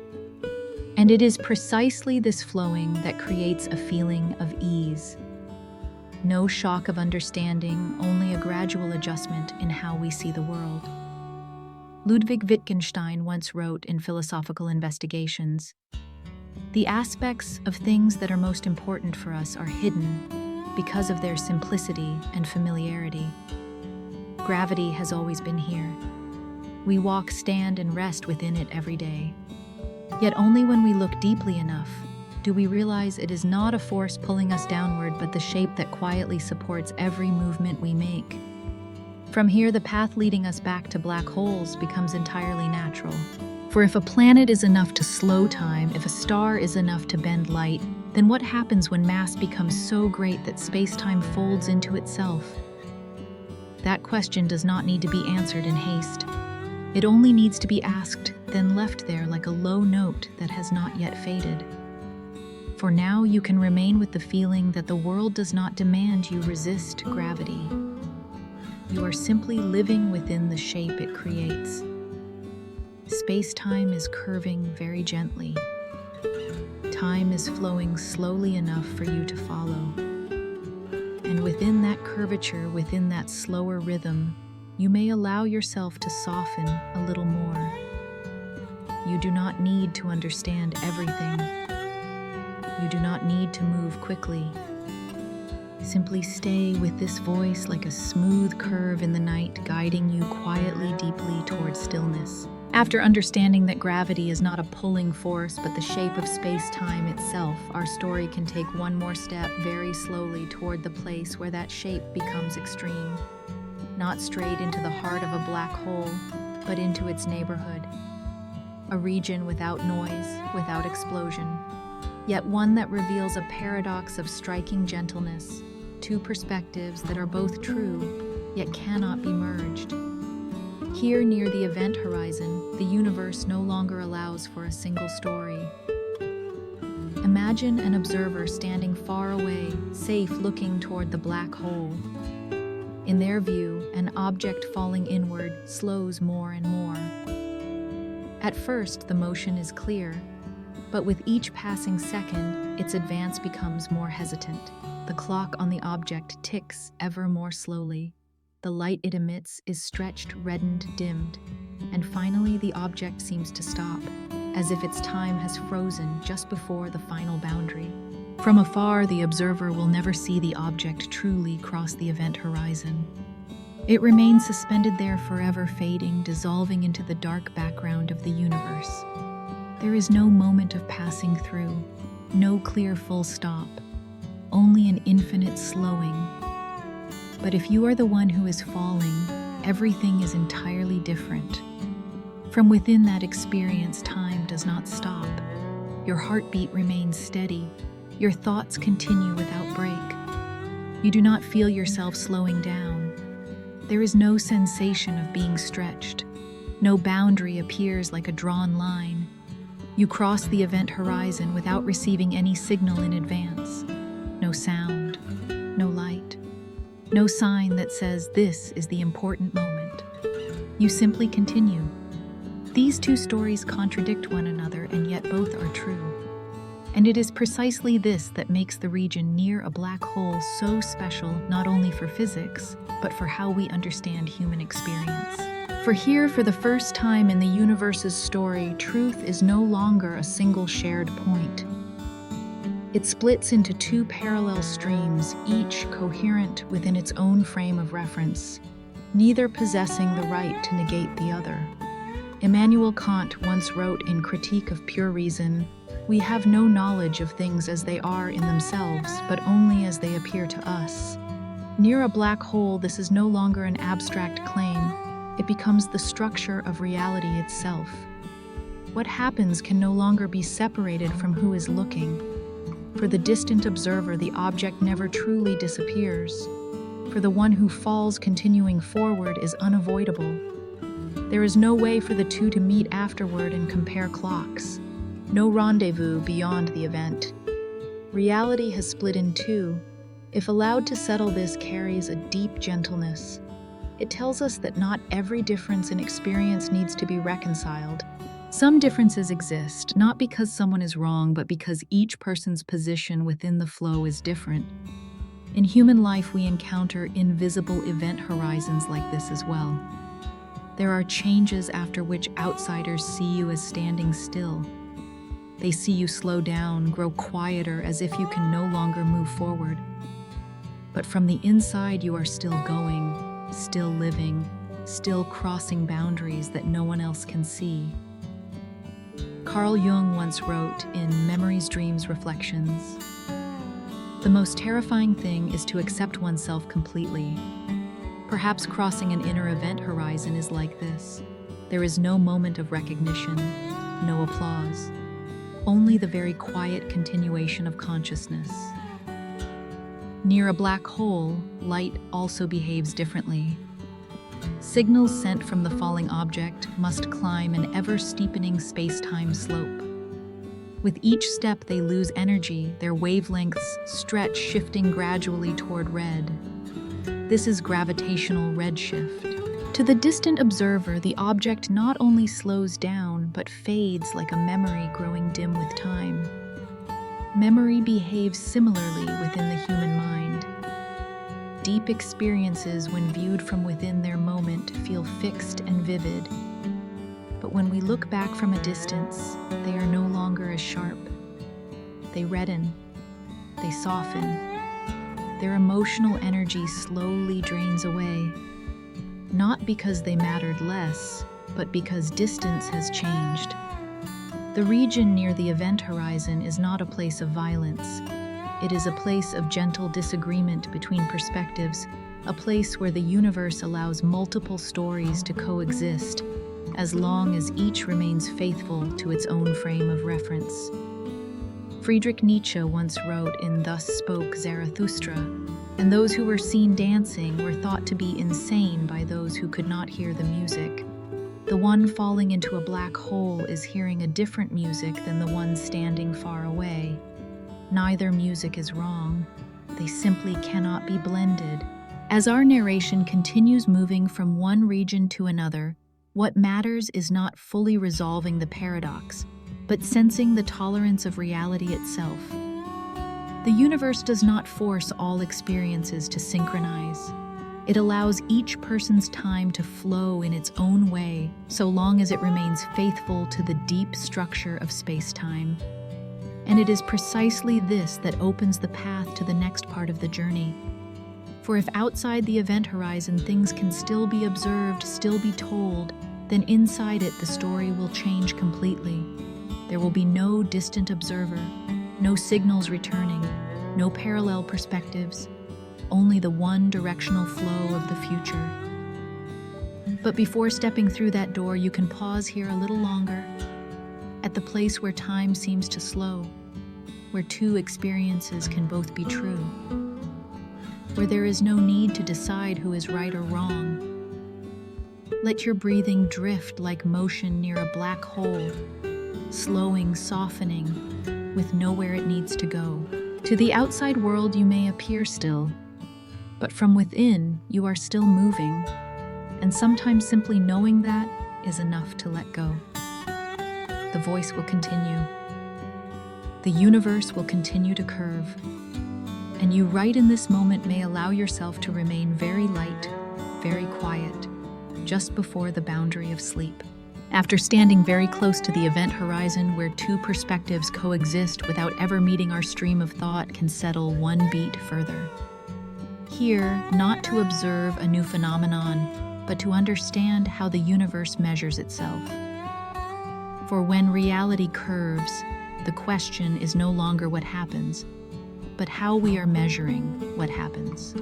Speaker 1: And it is precisely this flowing that creates a feeling of ease. No shock of understanding, only a gradual adjustment in how we see the world. Ludwig Wittgenstein once wrote in Philosophical Investigations, "The aspects of things that are most important for us are hidden because of their simplicity and familiarity. Gravity has always been here. We walk, stand, and rest within it every day. Yet only when we look deeply enough do we realize it is not a force pulling us downward, but the shape that quietly supports every movement we make. From here, the path leading us back to black holes becomes entirely natural. For if a planet is enough to slow time, if a star is enough to bend light, then what happens when mass becomes so great that space-time folds into itself? That question does not need to be answered in haste. It only needs to be asked, then left there like a low note that has not yet faded. For now, you can remain with the feeling that the world does not demand you resist gravity. You are simply living within the shape it creates. Space-time is curving very gently. Time is flowing slowly enough for you to follow. And within that curvature, within that slower rhythm, you may allow yourself to soften a little more. You do not need to understand everything. You do not need to move quickly. Simply stay with this voice like a smooth curve in the night, guiding you quietly, deeply towards stillness. After understanding that gravity is not a pulling force but the shape of space-time itself, our story can take one more step very slowly toward the place where that shape becomes extreme. Not straight into the heart of a black hole, but into its neighborhood. A region without noise, without explosion, yet one that reveals a paradox of striking gentleness, two perspectives that are both true, yet cannot be merged. Here near the event horizon, the universe no longer allows for a single story. Imagine an observer standing far away, safe looking toward the black hole. In their view, an object falling inward slows more and more. At first, the motion is clear, but with each passing second, its advance becomes more hesitant. The clock on the object ticks ever more slowly. The light it emits is stretched, reddened, dimmed, and finally the object seems to stop, as if its time has frozen just before the final boundary. From afar, the observer will never see the object truly cross the event horizon. It remains suspended there forever, fading, dissolving into the dark background of the universe. There is no moment of passing through, no clear full stop, only an infinite slowing. But if you are the one who is falling, everything is entirely different. From within that experience, time does not stop. Your heartbeat remains steady. Your thoughts continue without break. You do not feel yourself slowing down. There is no sensation of being stretched. No boundary appears like a drawn line. You cross the event horizon without receiving any signal in advance. No sound, no light, no sign that says this is the important moment. You simply continue. These two stories contradict one another, and yet both are true. And it is precisely this that makes the region near a black hole so special, not only for physics, but for how we understand human experience. For here, for the first time in the universe's story, truth is no longer a single shared point. It splits into two parallel streams, each coherent within its own frame of reference, neither possessing the right to negate the other. Immanuel Kant once wrote in Critique of Pure Reason, "We have no knowledge of things as they are in themselves, but only as they appear to us." Near a black hole, this is no longer an abstract claim. It becomes the structure of reality itself. What happens can no longer be separated from who is looking. For the distant observer, the object never truly disappears. For the one who falls continuing forward is unavoidable. There is no way for the two to meet afterward and compare clocks. No rendezvous beyond the event. Reality has split in two. If allowed to settle, this carries a deep gentleness. It tells us that not every difference in experience needs to be reconciled. Some differences exist, not because someone is wrong, but because each person's position within the flow is different. In human life, we encounter invisible event horizons like this as well. There are changes after which outsiders see you as standing still. They see you slow down, grow quieter, as if you can no longer move forward. But from the inside, you are still going, still living, still crossing boundaries that no one else can see. Carl Jung once wrote in Memories, Dreams, Reflections, "The most terrifying thing is to accept oneself completely. Perhaps crossing an inner event horizon is like this. There is no moment of recognition, no applause, only the very quiet continuation of consciousness." Near a black hole, light also behaves differently. Signals sent from the falling object must climb an ever-steepening space-time slope. With each step, they lose energy, their wavelengths stretch, shifting gradually toward red. This is gravitational redshift. To the distant observer, the object not only slows down, but fades like a memory growing dim with time. Memory behaves similarly within the human mind. Deep experiences, when viewed from within their moment, feel fixed and vivid. But when we look back from a distance, they are no longer as sharp. They redden, they soften. Their emotional energy slowly drains away, not because they mattered less, but because distance has changed. The region near the event horizon is not a place of violence. It is a place of gentle disagreement between perspectives, a place where the universe allows multiple stories to coexist, as long as each remains faithful to its own frame of reference. Friedrich Nietzsche once wrote in Thus Spoke Zarathustra, and those who were seen dancing were thought to be insane by those who could not hear the music. The one falling into a black hole is hearing a different music than the one standing far away. Neither music is wrong. They simply cannot be blended. As our narration continues moving from one region to another, what matters is not fully resolving the paradox, but sensing the tolerance of reality itself. The universe does not force all experiences to synchronize. It allows each person's time to flow in its own way, so long as it remains faithful to the deep structure of space-time. And it is precisely this that opens the path to the next part of the journey. For if outside the event horizon things can still be observed, still be told, then inside it the story will change completely. There will be no distant observer, no signals returning, no parallel perspectives, only the one-directional flow of the future. But before stepping through that door, you can pause here a little longer, at the place where time seems to slow, where two experiences can both be true, where there is no need to decide who is right or wrong. Let your breathing drift like motion near a black hole, slowing, softening, with nowhere it needs to go. To the outside world you may appear still, but from within you are still moving, and sometimes simply knowing that is enough to let go. The voice will continue. The universe will continue to curve, and you right in this moment may allow yourself to remain very light, very quiet, just before the boundary of sleep. After standing very close to the event horizon where two perspectives coexist without ever meeting, our stream of thought can settle one beat further. Here, not to observe a new phenomenon, but to understand how the universe measures itself. For when reality curves, the question is no longer what happens, but how we are measuring what happens.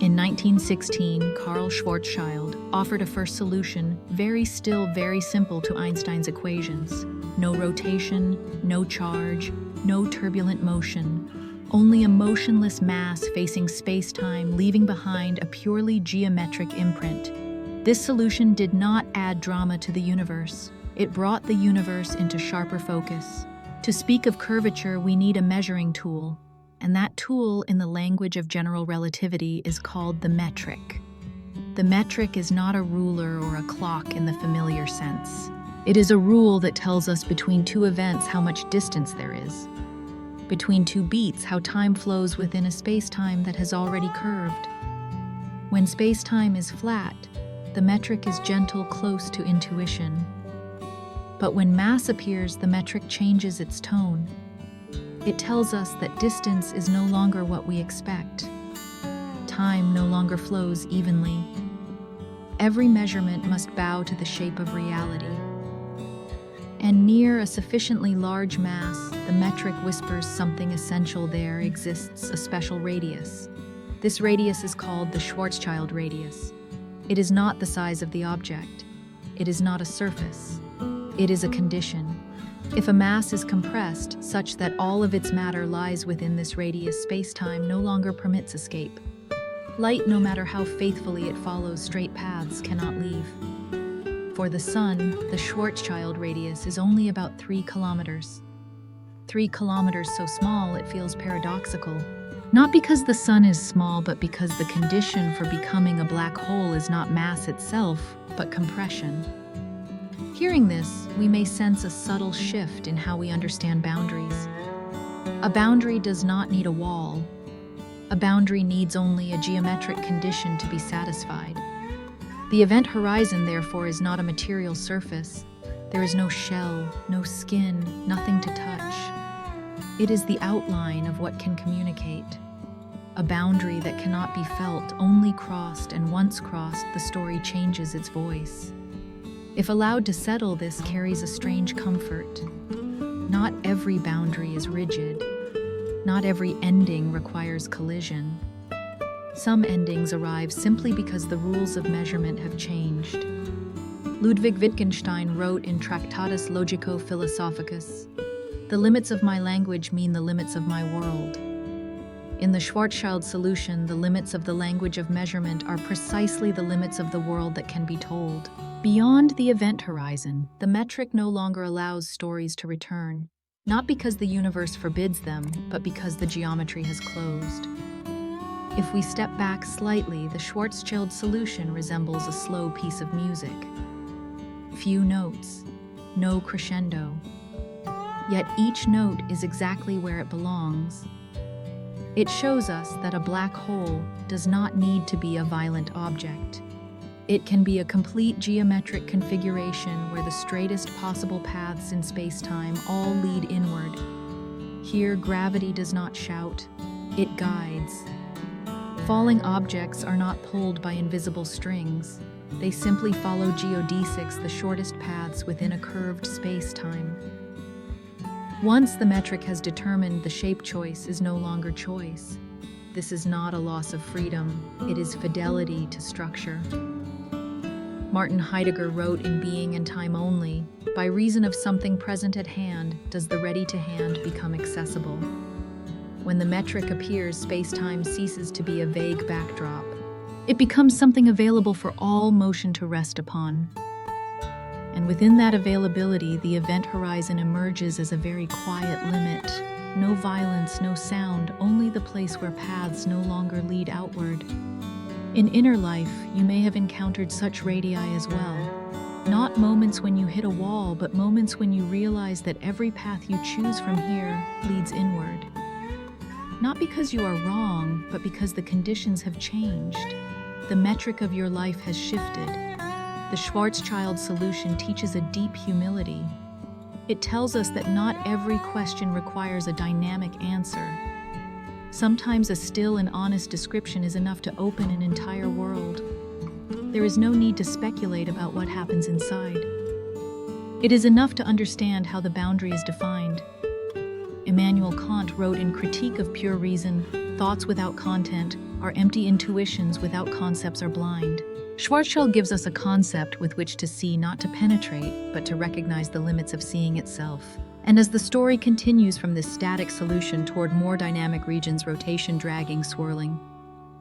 Speaker 1: In 1916, Carl Schwarzschild offered a first solution, very simple to Einstein's equations. No rotation, no charge, no turbulent motion, only a motionless mass facing space-time, leaving behind a purely geometric imprint. This solution did not add drama to the universe. It brought the universe into sharper focus. To speak of curvature, we need a measuring tool, and that tool, in the language of general relativity, is called the metric. The metric is not a ruler or a clock in the familiar sense. It is a rule that tells us between two events how much distance there is. Between two beats, how time flows within a space-time that has already curved. When space-time is flat, the metric is gentle, close to intuition. But when mass appears, the metric changes its tone. It tells us that distance is no longer what we expect. Time no longer flows evenly. Every measurement must bow to the shape of reality. And near a sufficiently large mass, the metric whispers something essential. There exists a special radius. This radius is called the Schwarzschild radius. It is not the size of the object. It is not a surface. It is a condition. If a mass is compressed such that all of its matter lies within this radius, space-time no longer permits escape. Light, no matter how faithfully it follows straight paths, cannot leave. For the sun, the Schwarzschild radius is only about 3 kilometers. 3 kilometers so small it feels paradoxical. Not because the sun is small, but because the condition for becoming a black hole is not mass itself, but compression. Hearing this, we may sense a subtle shift in how we understand boundaries. A boundary does not need a wall. A boundary needs only a geometric condition to be satisfied. The event horizon, therefore, is not a material surface. There is no shell, no skin, nothing to touch. It is the outline of what can communicate. A boundary that cannot be felt, only crossed, and once crossed, the story changes its voice. If allowed to settle, this carries a strange comfort. Not every boundary is rigid. Not every ending requires collision. Some endings arrive simply because the rules of measurement have changed. Ludwig Wittgenstein wrote in Tractatus Logico-Philosophicus, "The limits of my language mean the limits of my world." In the Schwarzschild solution, the limits of the language of measurement are precisely the limits of the world that can be told. Beyond the event horizon, the metric no longer allows stories to return, not because the universe forbids them, but because the geometry has closed. If we step back slightly, the Schwarzschild solution resembles a slow piece of music. Few notes, no crescendo. Yet each note is exactly where it belongs. It shows us that a black hole does not need to be a violent object. It can be a complete geometric configuration where the straightest possible paths in space-time all lead inward. Here, gravity does not shout, it guides. Falling objects are not pulled by invisible strings. They simply follow geodesics, the shortest paths within a curved space-time. Once the metric has determined, the shape choice is no longer choice. This is not a loss of freedom, it is fidelity to structure. Martin Heidegger wrote in Being and Time Only, "By reason of something present at hand, does the ready-to-hand become accessible." When the metric appears, space-time ceases to be a vague backdrop. It becomes something available for all motion to rest upon. And within that availability, the event horizon emerges as a very quiet limit. No violence, no sound, only the place where paths no longer lead outward. In inner life, you may have encountered such radii as well. Not moments when you hit a wall, but moments when you realize that every path you choose from here leads inward. Not because you are wrong, but because the conditions have changed. The metric of your life has shifted. The Schwarzschild solution teaches a deep humility. It tells us that not every question requires a dynamic answer. Sometimes a still and honest description is enough to open an entire world. There is no need to speculate about what happens inside. It is enough to understand how the boundary is defined. Immanuel Kant wrote in Critique of Pure Reason, "Thoughts without content are empty intuitions, without concepts are blind." Schwarzschild gives us a concept with which to see, not to penetrate, but to recognize the limits of seeing itself. And as the story continues from this static solution toward more dynamic regions, rotation, dragging, swirling,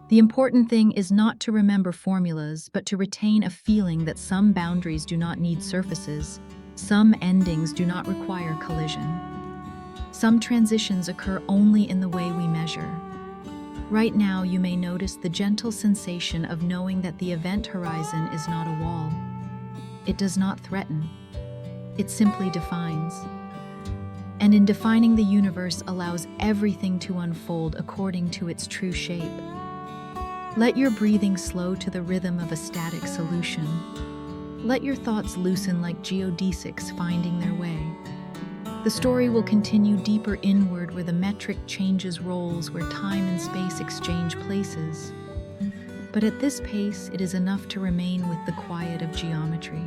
Speaker 1: the important thing is not to remember formulas, but to retain a feeling that some boundaries do not need surfaces, some endings do not require collision. Some transitions occur only in the way we measure. Right now, you may notice the gentle sensation of knowing that the event horizon is not a wall. It does not threaten. It simply defines. And in defining the universe allows everything to unfold according to its true shape. Let your breathing slow to the rhythm of a static solution. Let your thoughts loosen like geodesics finding their way. The story will continue deeper inward, where the metric changes roles, where time and space exchange places. But at this pace, it is enough to remain with the quiet of geometry.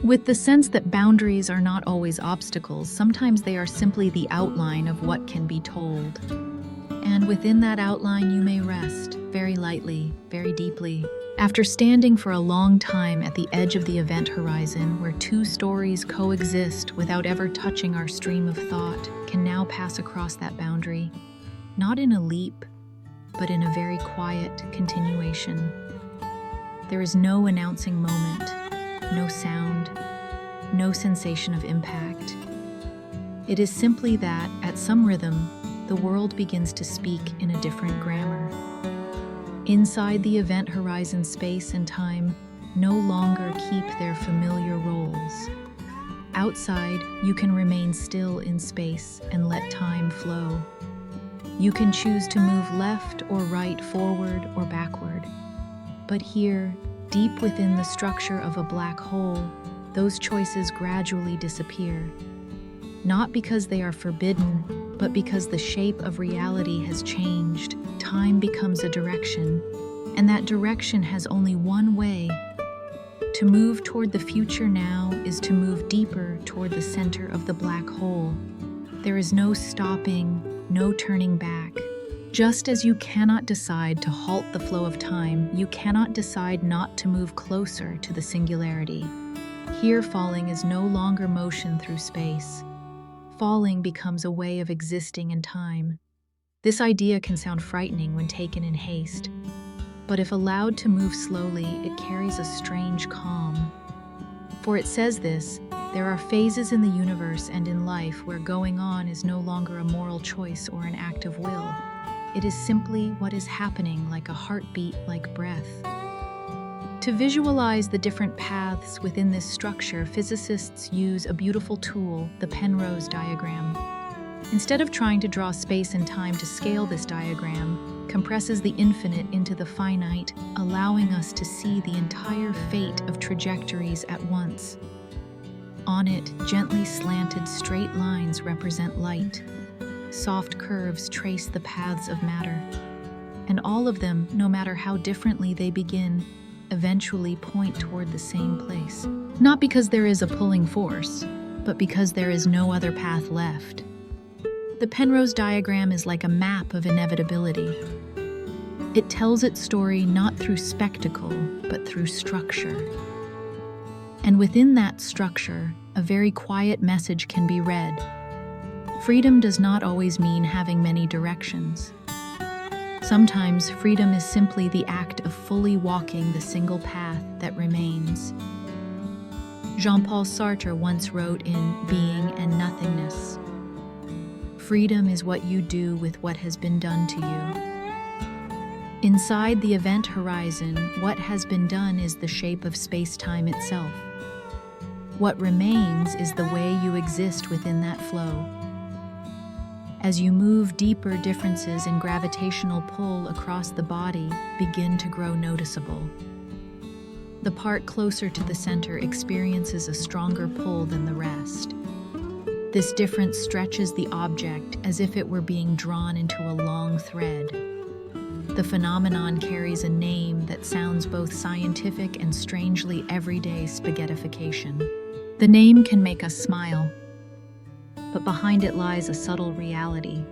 Speaker 1: With the sense that boundaries are not always obstacles, sometimes they are simply the outline of what can be told. And within that outline you may rest, very lightly, very deeply. After standing for a long time at the edge of the event horizon, where two stories coexist without ever touching, our stream of thought can now pass across that boundary, not in a leap, but in a very quiet continuation. There is no announcing moment, no sound, no sensation of impact. It is simply that, at some rhythm, the world begins to speak in a different grammar. Inside the event horizon, space and time no longer keep their familiar roles. Outside, you can remain still in space and let time flow. You can choose to move left or right, forward or backward. But here, deep within the structure of a black hole, those choices gradually disappear. Not because they are forbidden, but because the shape of reality has changed. Time becomes a direction, and that direction has only one way: to To move toward the future now is to move deeper toward the center of the black hole. There is no stopping, no turning back. Just as you cannot decide to halt the flow of time, you cannot decide not to move closer to the singularity. Here, falling is no longer motion through space. Falling becomes a way of existing in time. This idea can sound frightening when taken in haste, but if allowed to move slowly, it carries a strange calm. For it says this: there are phases in the universe and in life where going on is no longer a moral choice or an act of will. It is simply what is happening, like a heartbeat, like breath. To visualize the different paths within this structure, physicists use a beautiful tool, the Penrose diagram. Instead of trying to draw space and time to scale, this diagram compresses the infinite into the finite, allowing us to see the entire fate of trajectories at once. On it, gently slanted straight lines represent light. Soft curves trace the paths of matter. And all of them, no matter how differently they begin, eventually point toward the same place. Not because there is a pulling force, but because there is no other path left. The Penrose diagram is like a map of inevitability. It tells its story not through spectacle, but through structure. And within that structure, a very quiet message can be read. Freedom does not always mean having many directions. Sometimes freedom is simply the act of fully walking the single path that remains. Jean-Paul Sartre once wrote in Being and Nothingness, "Freedom is what you do with what has been done to you." Inside the event horizon, what has been done is the shape of space-time itself. What remains is the way you exist within that flow. As you move deeper, differences in gravitational pull across the body begin to grow noticeable. The part closer to the center experiences a stronger pull than the rest. This difference stretches the object as if it were being drawn into a long thread. The phenomenon carries a name that sounds both scientific and strangely everyday: spaghettification. The name can make us smile, but behind it lies a subtle reality.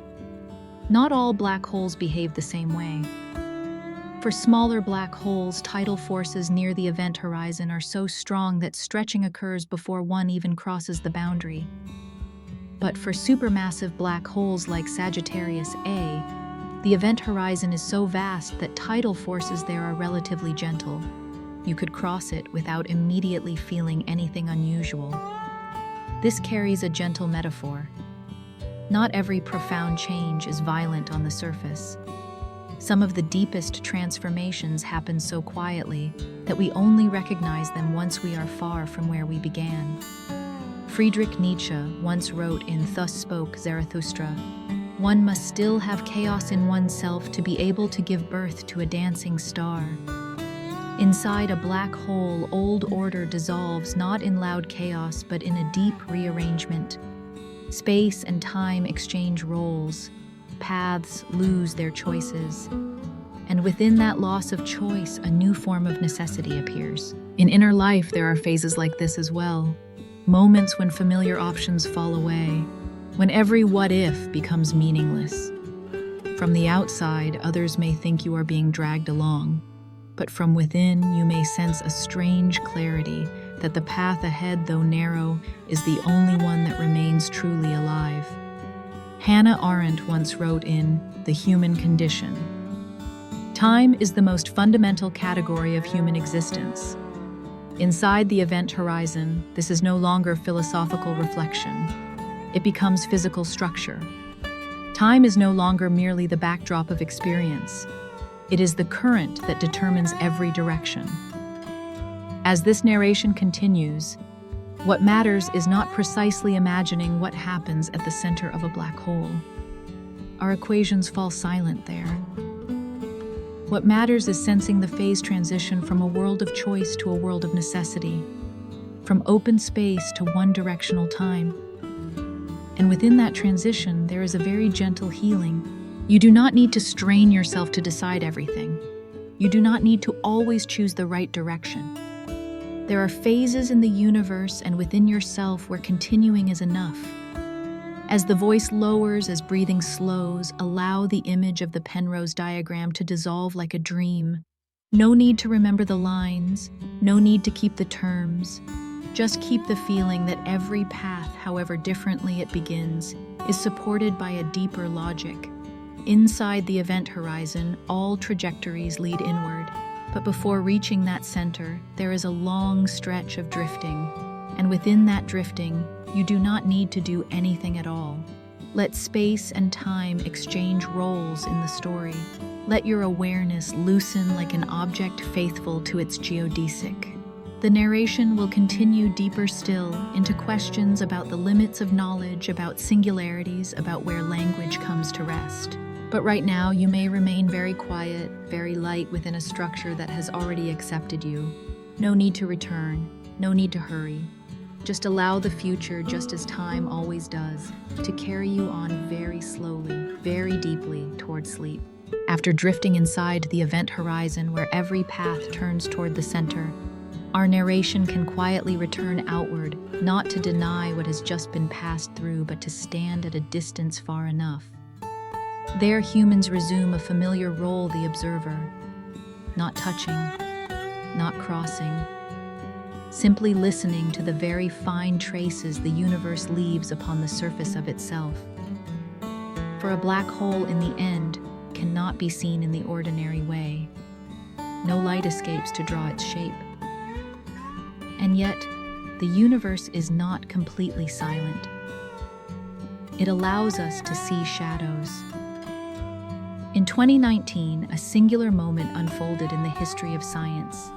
Speaker 1: Not all black holes behave the same way. For smaller black holes, tidal forces near the event horizon are so strong that stretching occurs before one even crosses the boundary. But for supermassive black holes like Sagittarius A, the event horizon is so vast that tidal forces there are relatively gentle. You could cross it without immediately feeling anything unusual. This carries a gentle metaphor. Not every profound change is violent on the surface. Some of the deepest transformations happen so quietly that we only recognize them once we are far from where we began. Friedrich Nietzsche once wrote in Thus Spoke Zarathustra, "One must still have chaos in oneself to be able to give birth to a dancing star." Inside a black hole, old order dissolves not in loud chaos, but in a deep rearrangement. Space and time exchange roles. Paths lose their choices. And within that loss of choice, a new form of necessity appears. In inner life, there are phases like this as well. Moments when familiar options fall away, when every what-if becomes meaningless. From the outside, others may think you are being dragged along, but from within, you may sense a strange clarity that the path ahead, though narrow, is the only one that remains truly alive. Hannah Arendt once wrote in The Human Condition, "Time is the most fundamental category of human existence. Inside the event horizon, this is no longer philosophical reflection. It becomes physical structure. Time is no longer merely the backdrop of experience. It is the current that determines every direction." As this narration continues, what matters is not precisely imagining what happens at the center of a black hole. Our equations fall silent there. What matters is sensing the phase transition from a world of choice to a world of necessity, from open space to one-directional time. And within that transition, there is a very gentle healing. You do not need to strain yourself to decide everything. You do not need to always choose the right direction. There are phases in the universe and within yourself where continuing is enough. As the voice lowers, as breathing slows, allow the image of the Penrose diagram to dissolve like a dream. No need to remember the lines, no need to keep the terms. Just keep the feeling that every path, however differently it begins, is supported by a deeper logic. Inside the event horizon, all trajectories lead inward, but before reaching that center, there is a long stretch of drifting, and within that drifting, you do not need to do anything at all. Let space and time exchange roles in the story. Let your awareness loosen like an object faithful to its geodesic. The narration will continue deeper still into questions about the limits of knowledge, about singularities, about where language comes to rest. But right now, you may remain very quiet, very light within a structure that has already accepted you. No need to return, no need to hurry. Just allow the future, just as time always does, to carry you on very slowly, very deeply toward sleep. After drifting inside the event horizon where every path turns toward the center, our narration can quietly return outward, not to deny what has just been passed through, but to stand at a distance far enough. There, humans resume a familiar role, the observer, not touching, not crossing, simply listening to the very fine traces the universe leaves upon the surface of itself. For a black hole in the end cannot be seen in the ordinary way. No light escapes to draw its shape. And yet, the universe is not completely silent. It allows us to see shadows. In 2019, a singular moment unfolded in the history of science.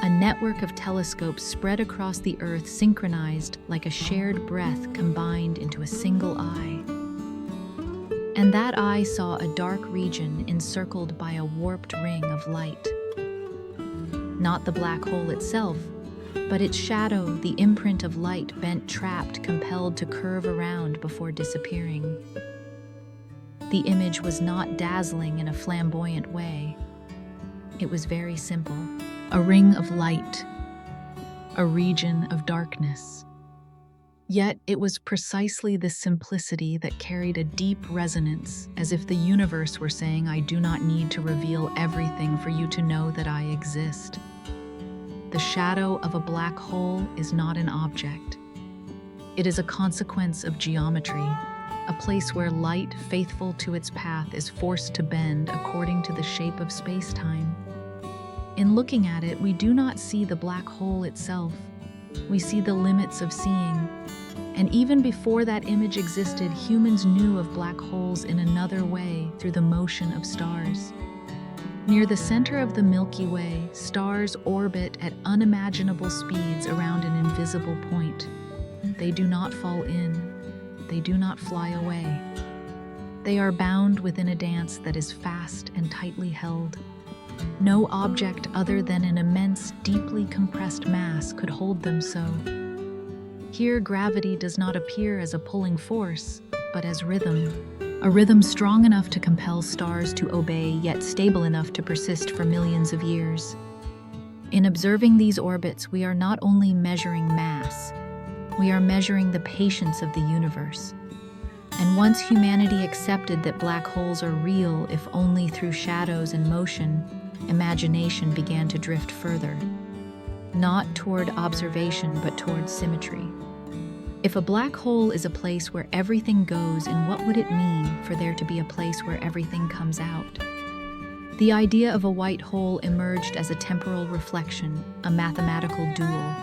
Speaker 1: A network of telescopes spread across the Earth, synchronized like a shared breath combined into a single eye. And that eye saw a dark region encircled by a warped ring of light. Not the black hole itself, but its shadow, the imprint of light bent, trapped, compelled to curve around before disappearing. The image was not dazzling in a flamboyant way. It was very simple. A ring of light, a region of darkness. Yet it was precisely this simplicity that carried a deep resonance, as if the universe were saying, I do not need to reveal everything for you to know that I exist. The shadow of a black hole is not an object. It is a consequence of geometry, a place where light, faithful to its path, is forced to bend according to the shape of space-time. In looking at it, we do not see the black hole itself. We see the limits of seeing. And even before that image existed, humans knew of black holes in another way, through the motion of stars. Near the center of the Milky Way, stars orbit at unimaginable speeds around an invisible point. They do not fall in. They do not fly away. They are bound within a dance that is fast and tightly held. No object other than an immense, deeply compressed mass could hold them so. Here, gravity does not appear as a pulling force, but as rhythm. A rhythm strong enough to compel stars to obey, yet stable enough to persist for millions of years. In observing these orbits, we are not only measuring mass, we are measuring the patience of the universe. And once humanity accepted that black holes are real, if only through shadows and motion, imagination began to drift further. Not toward observation, but toward symmetry. If a black hole is a place where everything goes, then what would it mean for there to be a place where everything comes out? The idea of a white hole emerged as a temporal reflection, a mathematical dual.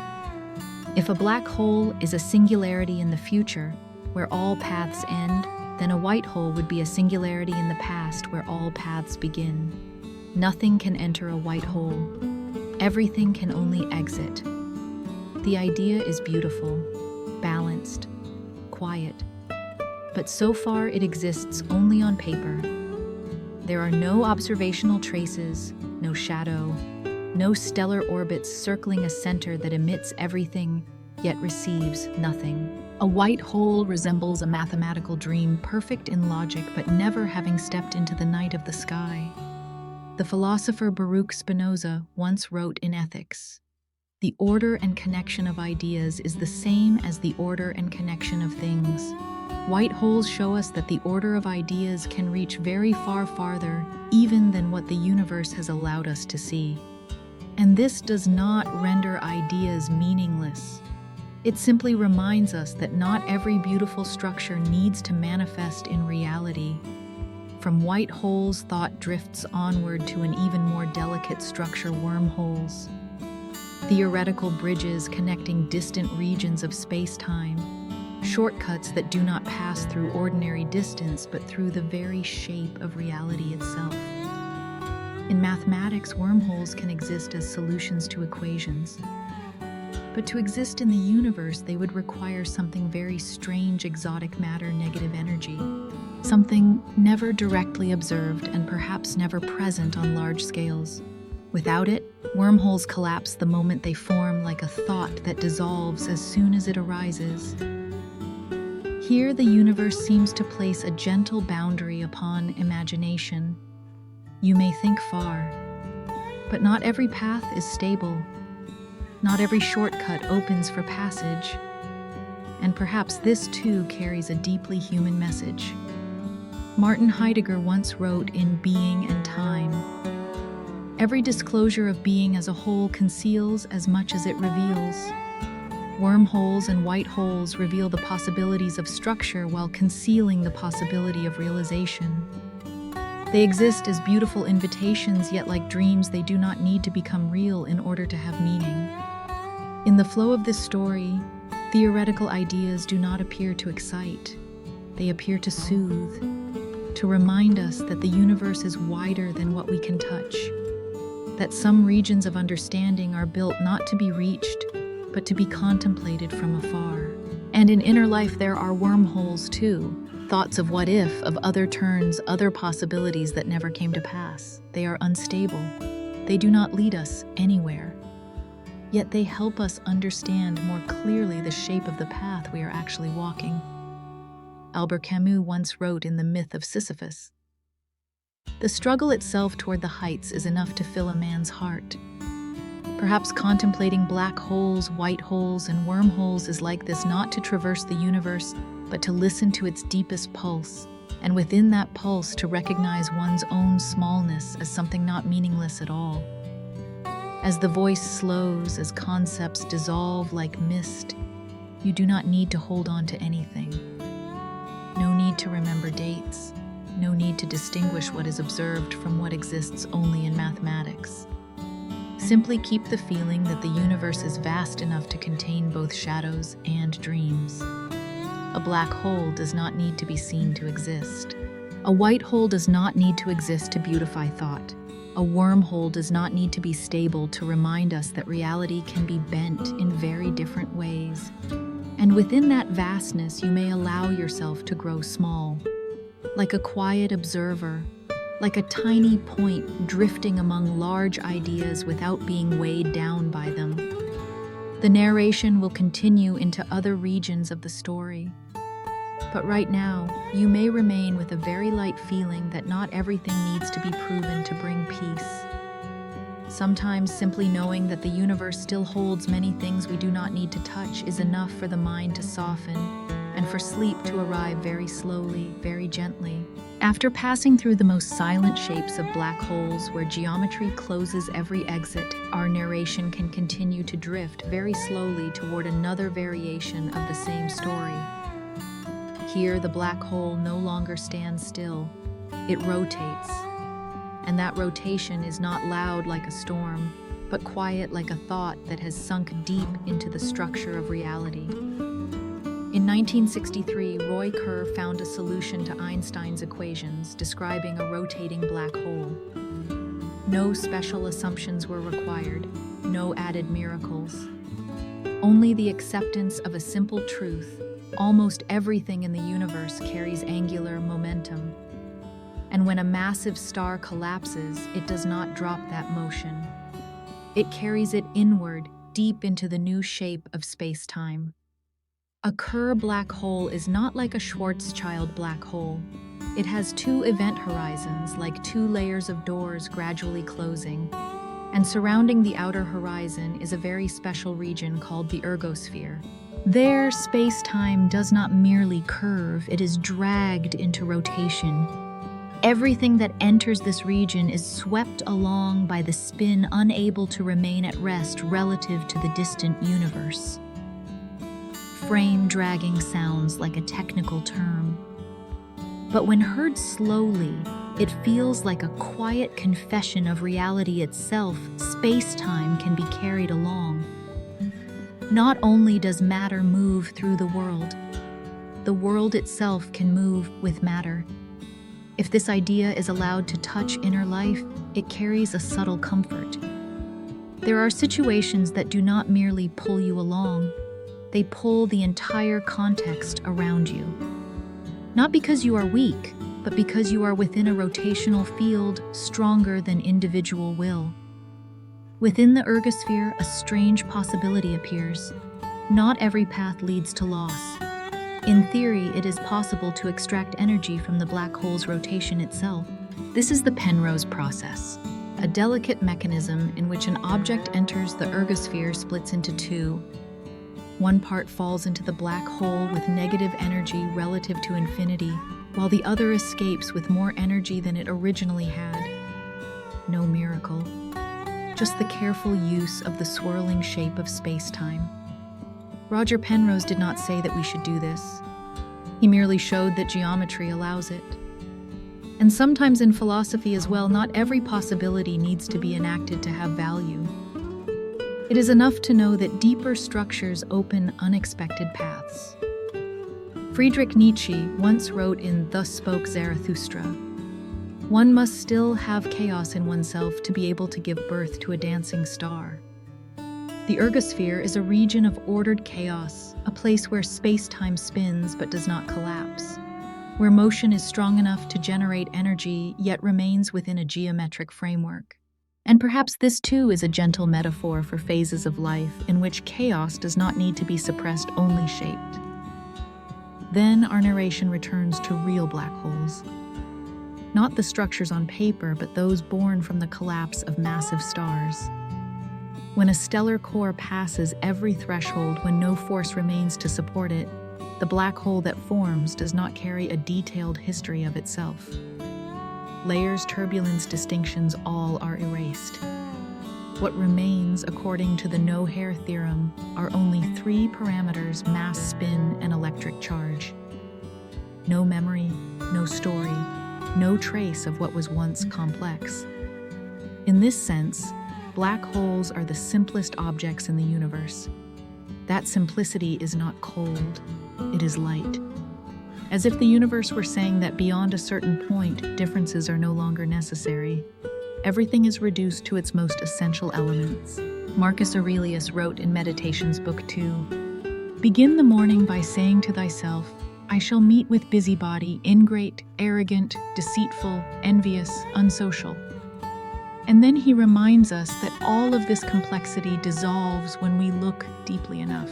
Speaker 1: If a black hole is a singularity in the future, where all paths end, then a white hole would be a singularity in the past, where all paths begin. Nothing can enter a white hole. Everything can only exit. The idea is beautiful, balanced, quiet, but so far it exists only on paper. There are no observational traces, no shadow, no stellar orbits circling a center that emits everything, yet receives nothing. A white hole resembles a mathematical dream, perfect in logic, but never having stepped into the night of the sky. The philosopher Baruch Spinoza once wrote in Ethics, The order and connection of ideas is the same as the order and connection of things. White holes show us that the order of ideas can reach very far farther even than what the universe has allowed us to see. And this does not render ideas meaningless. It simply reminds us that not every beautiful structure needs to manifest in reality. From white holes, thought drifts onward to an even more delicate structure, wormholes. Theoretical bridges connecting distant regions of space-time. Shortcuts that do not pass through ordinary distance but through the very shape of reality itself. In mathematics, wormholes can exist as solutions to equations. But to exist in the universe, they would require something very strange, exotic matter, negative energy. Something never directly observed and perhaps never present on large scales. Without it, wormholes collapse the moment they form, like a thought that dissolves as soon as it arises. Here, the universe seems to place a gentle boundary upon imagination. You may think far, but not every path is stable. Not every shortcut opens for passage. And perhaps this too carries a deeply human message. Martin Heidegger once wrote in Being and Time, "Every disclosure of being as a whole conceals as much as it reveals." Wormholes and white holes reveal the possibilities of structure while concealing the possibility of realization. They exist as beautiful invitations, yet like dreams, they do not need to become real in order to have meaning. In the flow of this story, theoretical ideas do not appear to excite. They appear to soothe, to remind us that the universe is wider than what we can touch, that some regions of understanding are built not to be reached, but to be contemplated from afar. And in inner life there are wormholes too, thoughts of what if, of other turns, other possibilities that never came to pass. They are unstable. They do not lead us anywhere. Yet they help us understand more clearly the shape of the path we are actually walking. Albert Camus once wrote in The Myth of Sisyphus, "The struggle itself toward the heights is enough to fill a man's heart." Perhaps contemplating black holes, white holes, and wormholes is like this, not to traverse the universe, but to listen to its deepest pulse, and within that pulse to recognize one's own smallness as something not meaningless at all. As the voice slows, as concepts dissolve like mist, you do not need to hold on to anything. No need to remember dates, no need to distinguish what is observed from what exists only in mathematics. Simply keep the feeling that the universe is vast enough to contain both shadows and dreams. A black hole does not need to be seen to exist. A white hole does not need to exist to beautify thought. A wormhole does not need to be stable to remind us that reality can be bent in very different ways. And within that vastness, you may allow yourself to grow small, like a quiet observer, like a tiny point drifting among large ideas without being weighed down by them. The narration will continue into other regions of the story. But right now, you may remain with a very light feeling that not everything needs to be proven to bring peace. Sometimes simply knowing that the universe still holds many things we do not need to touch is enough for the mind to soften and for sleep to arrive very slowly, very gently. After passing through the most silent shapes of black holes where geometry closes every exit, our narration can continue to drift very slowly toward another variation of the same story. Here, the black hole no longer stands still. It rotates. And that rotation is not loud like a storm, but quiet like a thought that has sunk deep into the structure of reality. In 1963, Roy Kerr found a solution to Einstein's equations describing a rotating black hole. No special assumptions were required, no added miracles. Only the acceptance of a simple truth: almost everything in the universe carries angular momentum. And when a massive star collapses, it does not drop that motion. It carries it inward, deep into the new shape of space-time. A Kerr black hole is not like a Schwarzschild black hole. It has two event horizons, like two layers of doors gradually closing. and surrounding the outer horizon is a very special region called the ergosphere. There, space-time does not merely curve, it is dragged into rotation. Everything that enters this region is swept along by the spin, unable to remain at rest relative to the distant universe. Frame dragging sounds like a technical term, but when heard slowly, it feels like a quiet confession of reality itself. Space-time can be carried along. Not only does matter move through the world itself can move with matter. If this idea is allowed to touch inner life, it carries a subtle comfort. There are situations that do not merely pull you along, they pull the entire context around you. Not because you are weak, but because you are within a rotational field stronger than individual will. Within the ergosphere, a strange possibility appears. Not every path leads to loss. In theory, it is possible to extract energy from the black hole's rotation itself. This is the Penrose process, a delicate mechanism in which an object enters the ergosphere, splits into two. One part falls into the black hole with negative energy relative to infinity, while the other escapes with more energy than it originally had. No miracle, just the careful use of the swirling shape of space-time. Roger Penrose did not say that we should do this. He merely showed that geometry allows it. And sometimes in philosophy as well, not every possibility needs to be enacted to have value. It is enough to know that deeper structures open unexpected paths. Friedrich Nietzsche once wrote in Thus Spoke Zarathustra, "One must still have chaos in oneself to be able to give birth to a dancing star." The ergosphere is a region of ordered chaos, a place where space-time spins but does not collapse, where motion is strong enough to generate energy yet remains within a geometric framework. And perhaps this too is a gentle metaphor for phases of life in which chaos does not need to be suppressed, only shaped. Then our narration returns to real black holes. Not the structures on paper, but those born from the collapse of massive stars. When a stellar core passes every threshold, when no force remains to support it, the black hole that forms does not carry a detailed history of itself. Layers, turbulence, distinctions, all are erased. What remains, according to the no-hair theorem, are only three parameters: mass, spin, and electric charge. No memory, no story, no trace of what was once complex. In this sense, black holes are the simplest objects in the universe. That simplicity is not cold, it is light. As if the universe were saying that beyond a certain point, differences are no longer necessary. Everything is reduced to its most essential elements. Marcus Aurelius wrote in Meditations, Book 2, "Begin the morning by saying to thyself, I shall meet with busybody, ingrate, arrogant, deceitful, envious, unsocial." And then he reminds us that all of this complexity dissolves when we look deeply enough.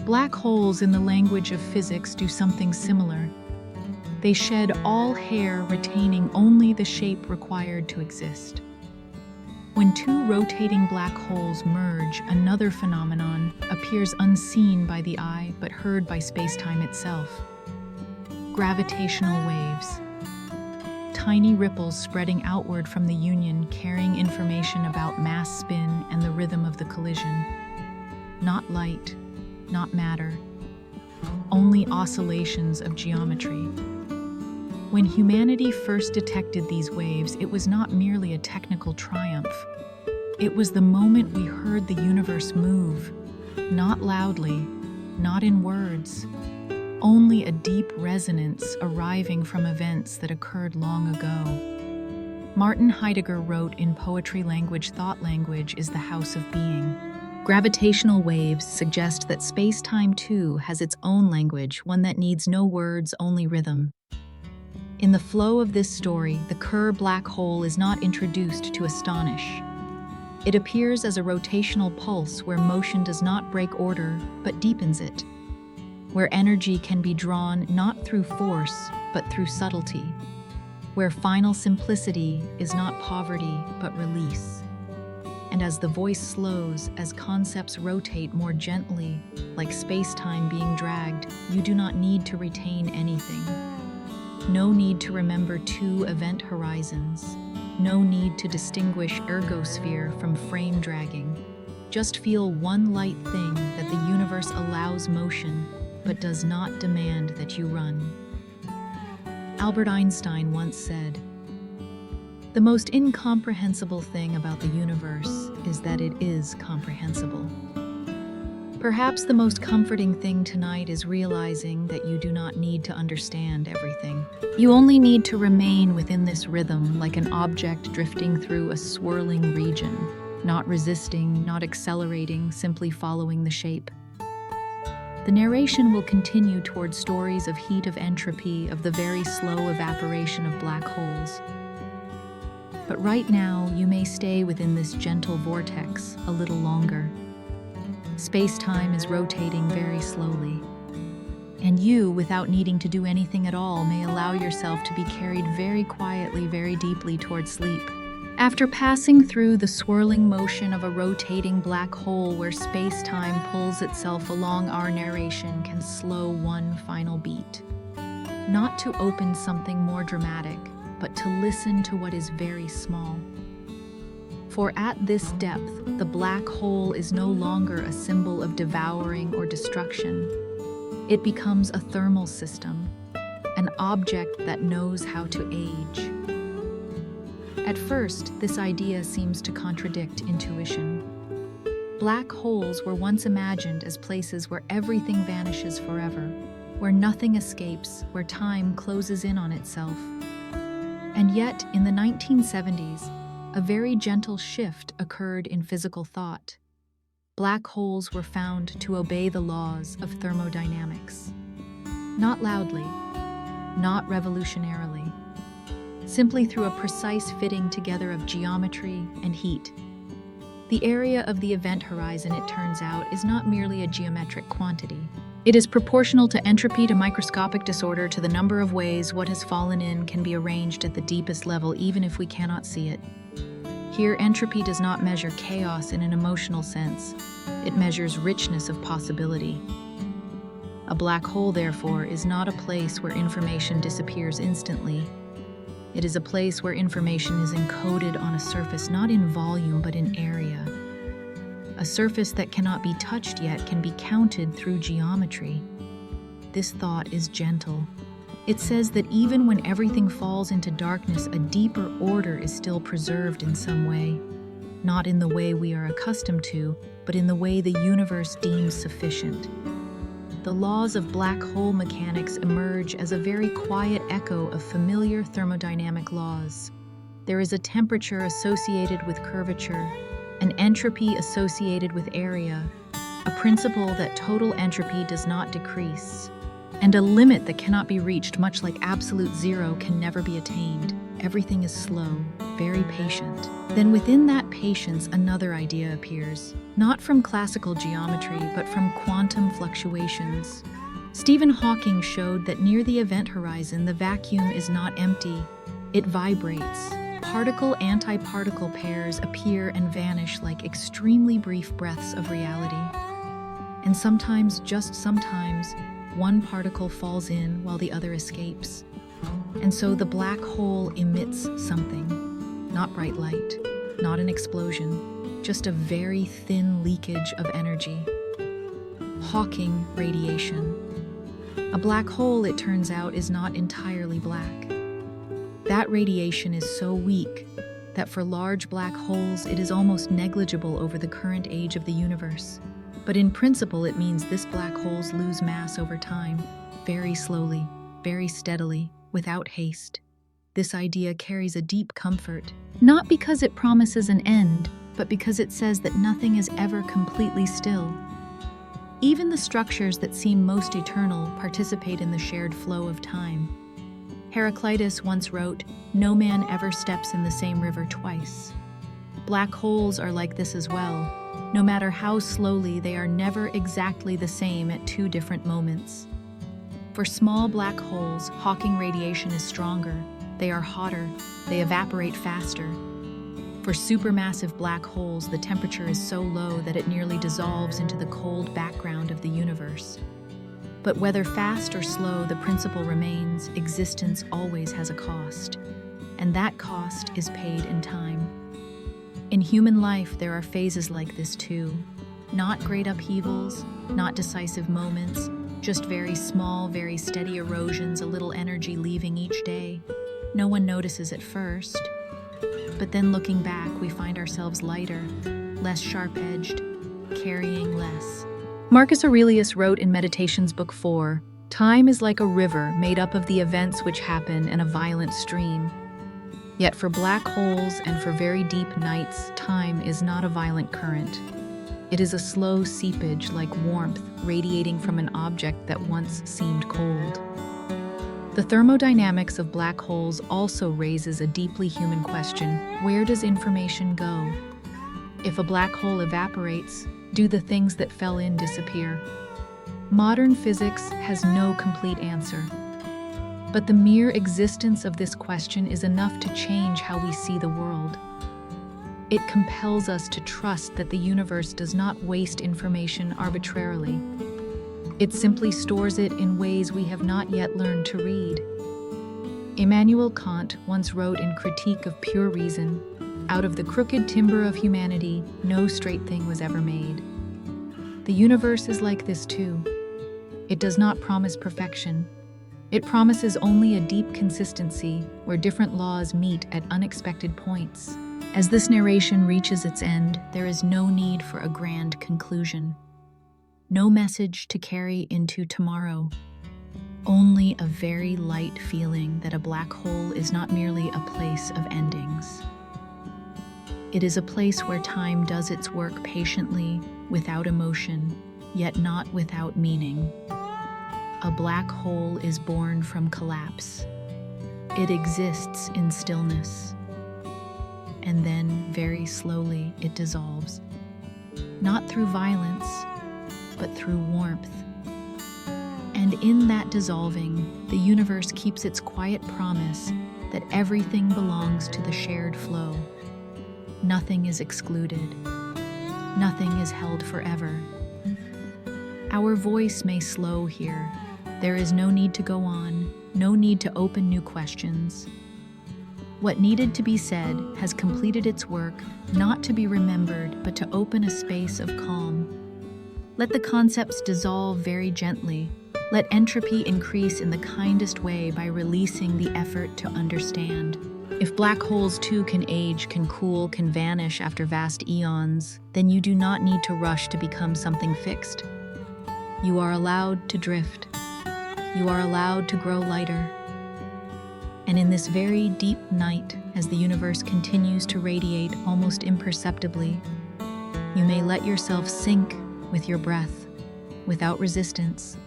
Speaker 1: Black holes, in the language of physics, do something similar. They shed all hair, retaining only the shape required to exist. When two rotating black holes merge, another phenomenon appears unseen by the eye but heard by space-time itself. Gravitational waves. Tiny ripples spreading outward from the union, carrying information about mass, spin, and the rhythm of the collision. Not light, not matter, only oscillations of geometry. When humanity first detected these waves, it was not merely a technical triumph. It was the moment we heard the universe move, not loudly, not in words, only a deep resonance arriving from events that occurred long ago. Martin Heidegger wrote in Poetry Language, Thought Language is the house of being. Gravitational waves suggest that space-time too has its own language, one that needs no words, only rhythm. In the flow of this story, the Kerr black hole is not introduced to astonish. It appears as a rotational pulse where motion does not break order, but deepens it, where energy can be drawn not through force, but through subtlety, where final simplicity is not poverty, but release. And as the voice slows, as concepts rotate more gently, like space-time being dragged, you do not need to retain anything. No need to remember two event horizons. No need to distinguish ergosphere from frame dragging. Just feel one light thing that the universe allows motion, but does not demand that you run. Albert Einstein once said, "The most incomprehensible thing about the universe is that it is comprehensible." Perhaps the most comforting thing tonight is realizing that you do not need to understand everything. You only need to remain within this rhythm like an object drifting through a swirling region, not resisting, not accelerating, simply following the shape. The narration will continue toward stories of heat, of entropy, of the very slow evaporation of black holes. But right now, you may stay within this gentle vortex a little longer. Space-time is rotating very slowly. And you, without needing to do anything at all, may allow yourself to be carried very quietly, very deeply towards sleep. After passing through the swirling motion of a rotating black hole where space-time pulls itself along, our narration can slow one final beat. Not to open something more dramatic, but to listen to what is very small. For at this depth, the black hole is no longer a symbol of devouring or destruction. It becomes a thermal system, an object that knows how to age. At first, this idea seems to contradict intuition. Black holes were once imagined as places where everything vanishes forever, where nothing escapes, where time closes in on itself. And yet, in the 1970s, a very gentle shift occurred in physical thought. Black holes were found to obey the laws of thermodynamics. Not loudly, not revolutionarily, simply through a precise fitting together of geometry and heat. The area of the event horizon, it turns out, is not merely a geometric quantity. It is proportional to entropy, to microscopic disorder, to the number of ways what has fallen in can be arranged at the deepest level, even if we cannot see it. Here, entropy does not measure chaos in an emotional sense. It measures richness of possibility. A black hole, therefore, is not a place where information disappears instantly. It is a place where information is encoded on a surface, not in volume, but in area. A surface that cannot be touched yet can be counted through geometry. This thought is gentle. It says that even when everything falls into darkness, a deeper order is still preserved in some way. Not in the way we are accustomed to, but in the way the universe deems sufficient. The laws of black hole mechanics emerge as a very quiet echo of familiar thermodynamic laws. There is a temperature associated with curvature, an entropy associated with area, a principle that total entropy does not decrease, and a limit that cannot be reached, much like absolute zero can never be attained. Everything is slow, very patient. Then within that patience, another idea appears, not from classical geometry, but from quantum fluctuations. Stephen Hawking showed that near the event horizon, the vacuum is not empty, it vibrates. Particle-antiparticle pairs appear and vanish like extremely brief breaths of reality. And sometimes, just sometimes, one particle falls in while the other escapes. And so the black hole emits something. Not bright light, not an explosion, just a very thin leakage of energy. Hawking radiation. A black hole, it turns out, is not entirely black. That radiation is so weak that for large black holes it is almost negligible over the current age of the universe. But in principle, it means this black holes lose mass over time, very slowly, very steadily, without haste. This idea carries a deep comfort, not because it promises an end, but because it says that nothing is ever completely still. Even the structures that seem most eternal participate in the shared flow of time. Heraclitus once wrote, "No man ever steps in the same river twice." Black holes are like this as well. No matter how slowly, they are never exactly the same at two different moments. For small black holes, Hawking radiation is stronger. They are hotter. They evaporate faster. For For supermassive black holes, the temperature is so low that it nearly dissolves into the cold background of the universe. But whether fast or slow, the principle remains: existence always has a cost, and that cost is paid in time. In human life, there are phases like this too. Not great upheavals, not decisive moments, just very small, very steady erosions, a little energy leaving each day. No one notices at first, but then looking back, we find ourselves lighter, less sharp-edged, carrying less. Marcus Aurelius wrote in Meditations Book 4, "Time is like a river made up of the events which happen in a violent stream." Yet for black holes and for very deep nights, time is not a violent current. It is a slow seepage, like warmth radiating from an object that once seemed cold. The thermodynamics of black holes also raises a deeply human question: where does information go? If a black hole evaporates, do the things that fell in disappear? Modern physics has no complete answer. But the mere existence of this question is enough to change how we see the world. It compels us to trust that the universe does not waste information arbitrarily. It simply stores it in ways we have not yet learned to read. Immanuel Kant once wrote in Critique of Pure Reason, "Out of the crooked timber of humanity, no straight thing was ever made." The universe is like this too. It does not promise perfection. It promises only a deep consistency where different laws meet at unexpected points. As this narration reaches its end, there is no need for a grand conclusion. No message to carry into tomorrow. Only a very light feeling that a black hole is not merely a place of endings. It is a place where time does its work patiently, without emotion, yet not without meaning. A black hole is born from collapse. It exists in stillness. And then, very slowly, it dissolves. Not through violence, but through warmth. And in that dissolving, the universe keeps its quiet promise that everything belongs to the shared flow. Nothing is excluded. Nothing is held forever. Our voice may slow here. There is no need to go on, no need to open new questions. What needed to be said has completed its work, not to be remembered, but to open a space of calm. Let the concepts dissolve very gently. Let entropy increase in the kindest way by releasing the effort to understand. If black holes too can age, can cool, can vanish after vast eons, then you do not need to rush to become something fixed. You are allowed to drift. You are allowed to grow lighter. And in this very deep night, as the universe continues to radiate almost imperceptibly, you may let yourself sink with your breath, without resistance,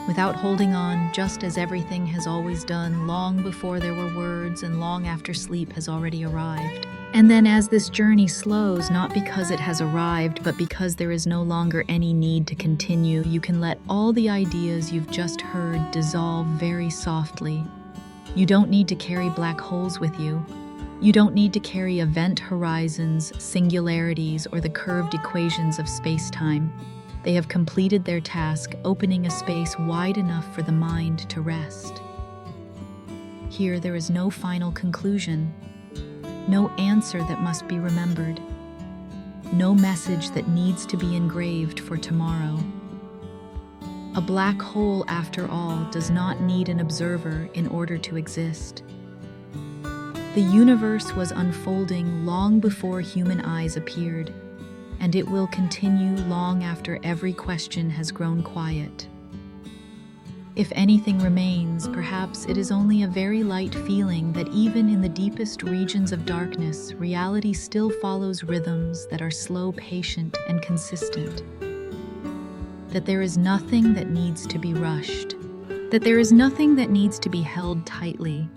Speaker 1: without holding on, just as everything has always done, long before there were words and long after sleep has already arrived. And then as this journey slows, not because it has arrived, but because there is no longer any need to continue, you can let all the ideas you've just heard dissolve very softly. You don't need to carry black holes with you. You don't need to carry event horizons, singularities, or the curved equations of spacetime. They have completed their task, opening a space wide enough for the mind to rest. Here there is no final conclusion, no answer that must be remembered, no message that needs to be engraved for tomorrow. A black hole, after all, does not need an observer in order to exist. The universe was unfolding long before human eyes appeared, and it will continue long after every question has grown quiet. If anything remains, perhaps it is only a very light feeling that even in the deepest regions of darkness, reality still follows rhythms that are slow, patient, and consistent. That there is nothing that needs to be rushed. That there is nothing that needs to be held tightly.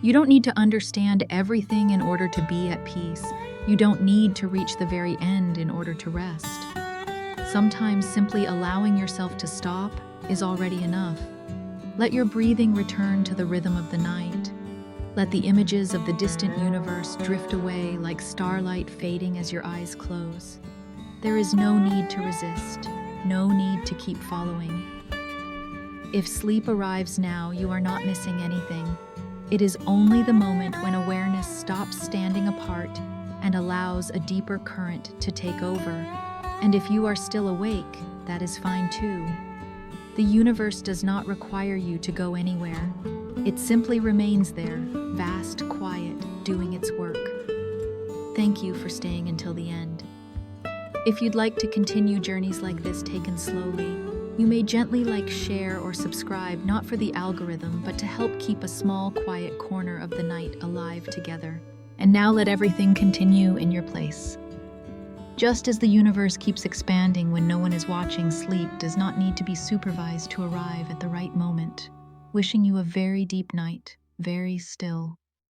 Speaker 1: You don't need to understand everything in order to be at peace. You don't need to reach the very end in order to rest. Sometimes simply allowing yourself to stop is already enough. Let your breathing return to the rhythm of the night. Let the images of the distant universe drift away like starlight fading as your eyes close. There is no need to resist, no need to keep following. If sleep arrives now, you are not missing anything. It is only the moment when awareness stops standing apart and allows a deeper current to take over. And if you are still awake, that is fine too. The universe does not require you to go anywhere. It simply remains there, vast, quiet, doing its work. Thank you for staying until the end. If you'd like to continue journeys like this taken slowly, you may gently like, share, or subscribe, not for the algorithm, but to help keep a small, quiet corner of the night alive together. And now let everything continue in your place. Just as the universe keeps expanding when no one is watching, sleep does not need to be supervised to arrive at the right moment. Wishing you a very deep night, very still.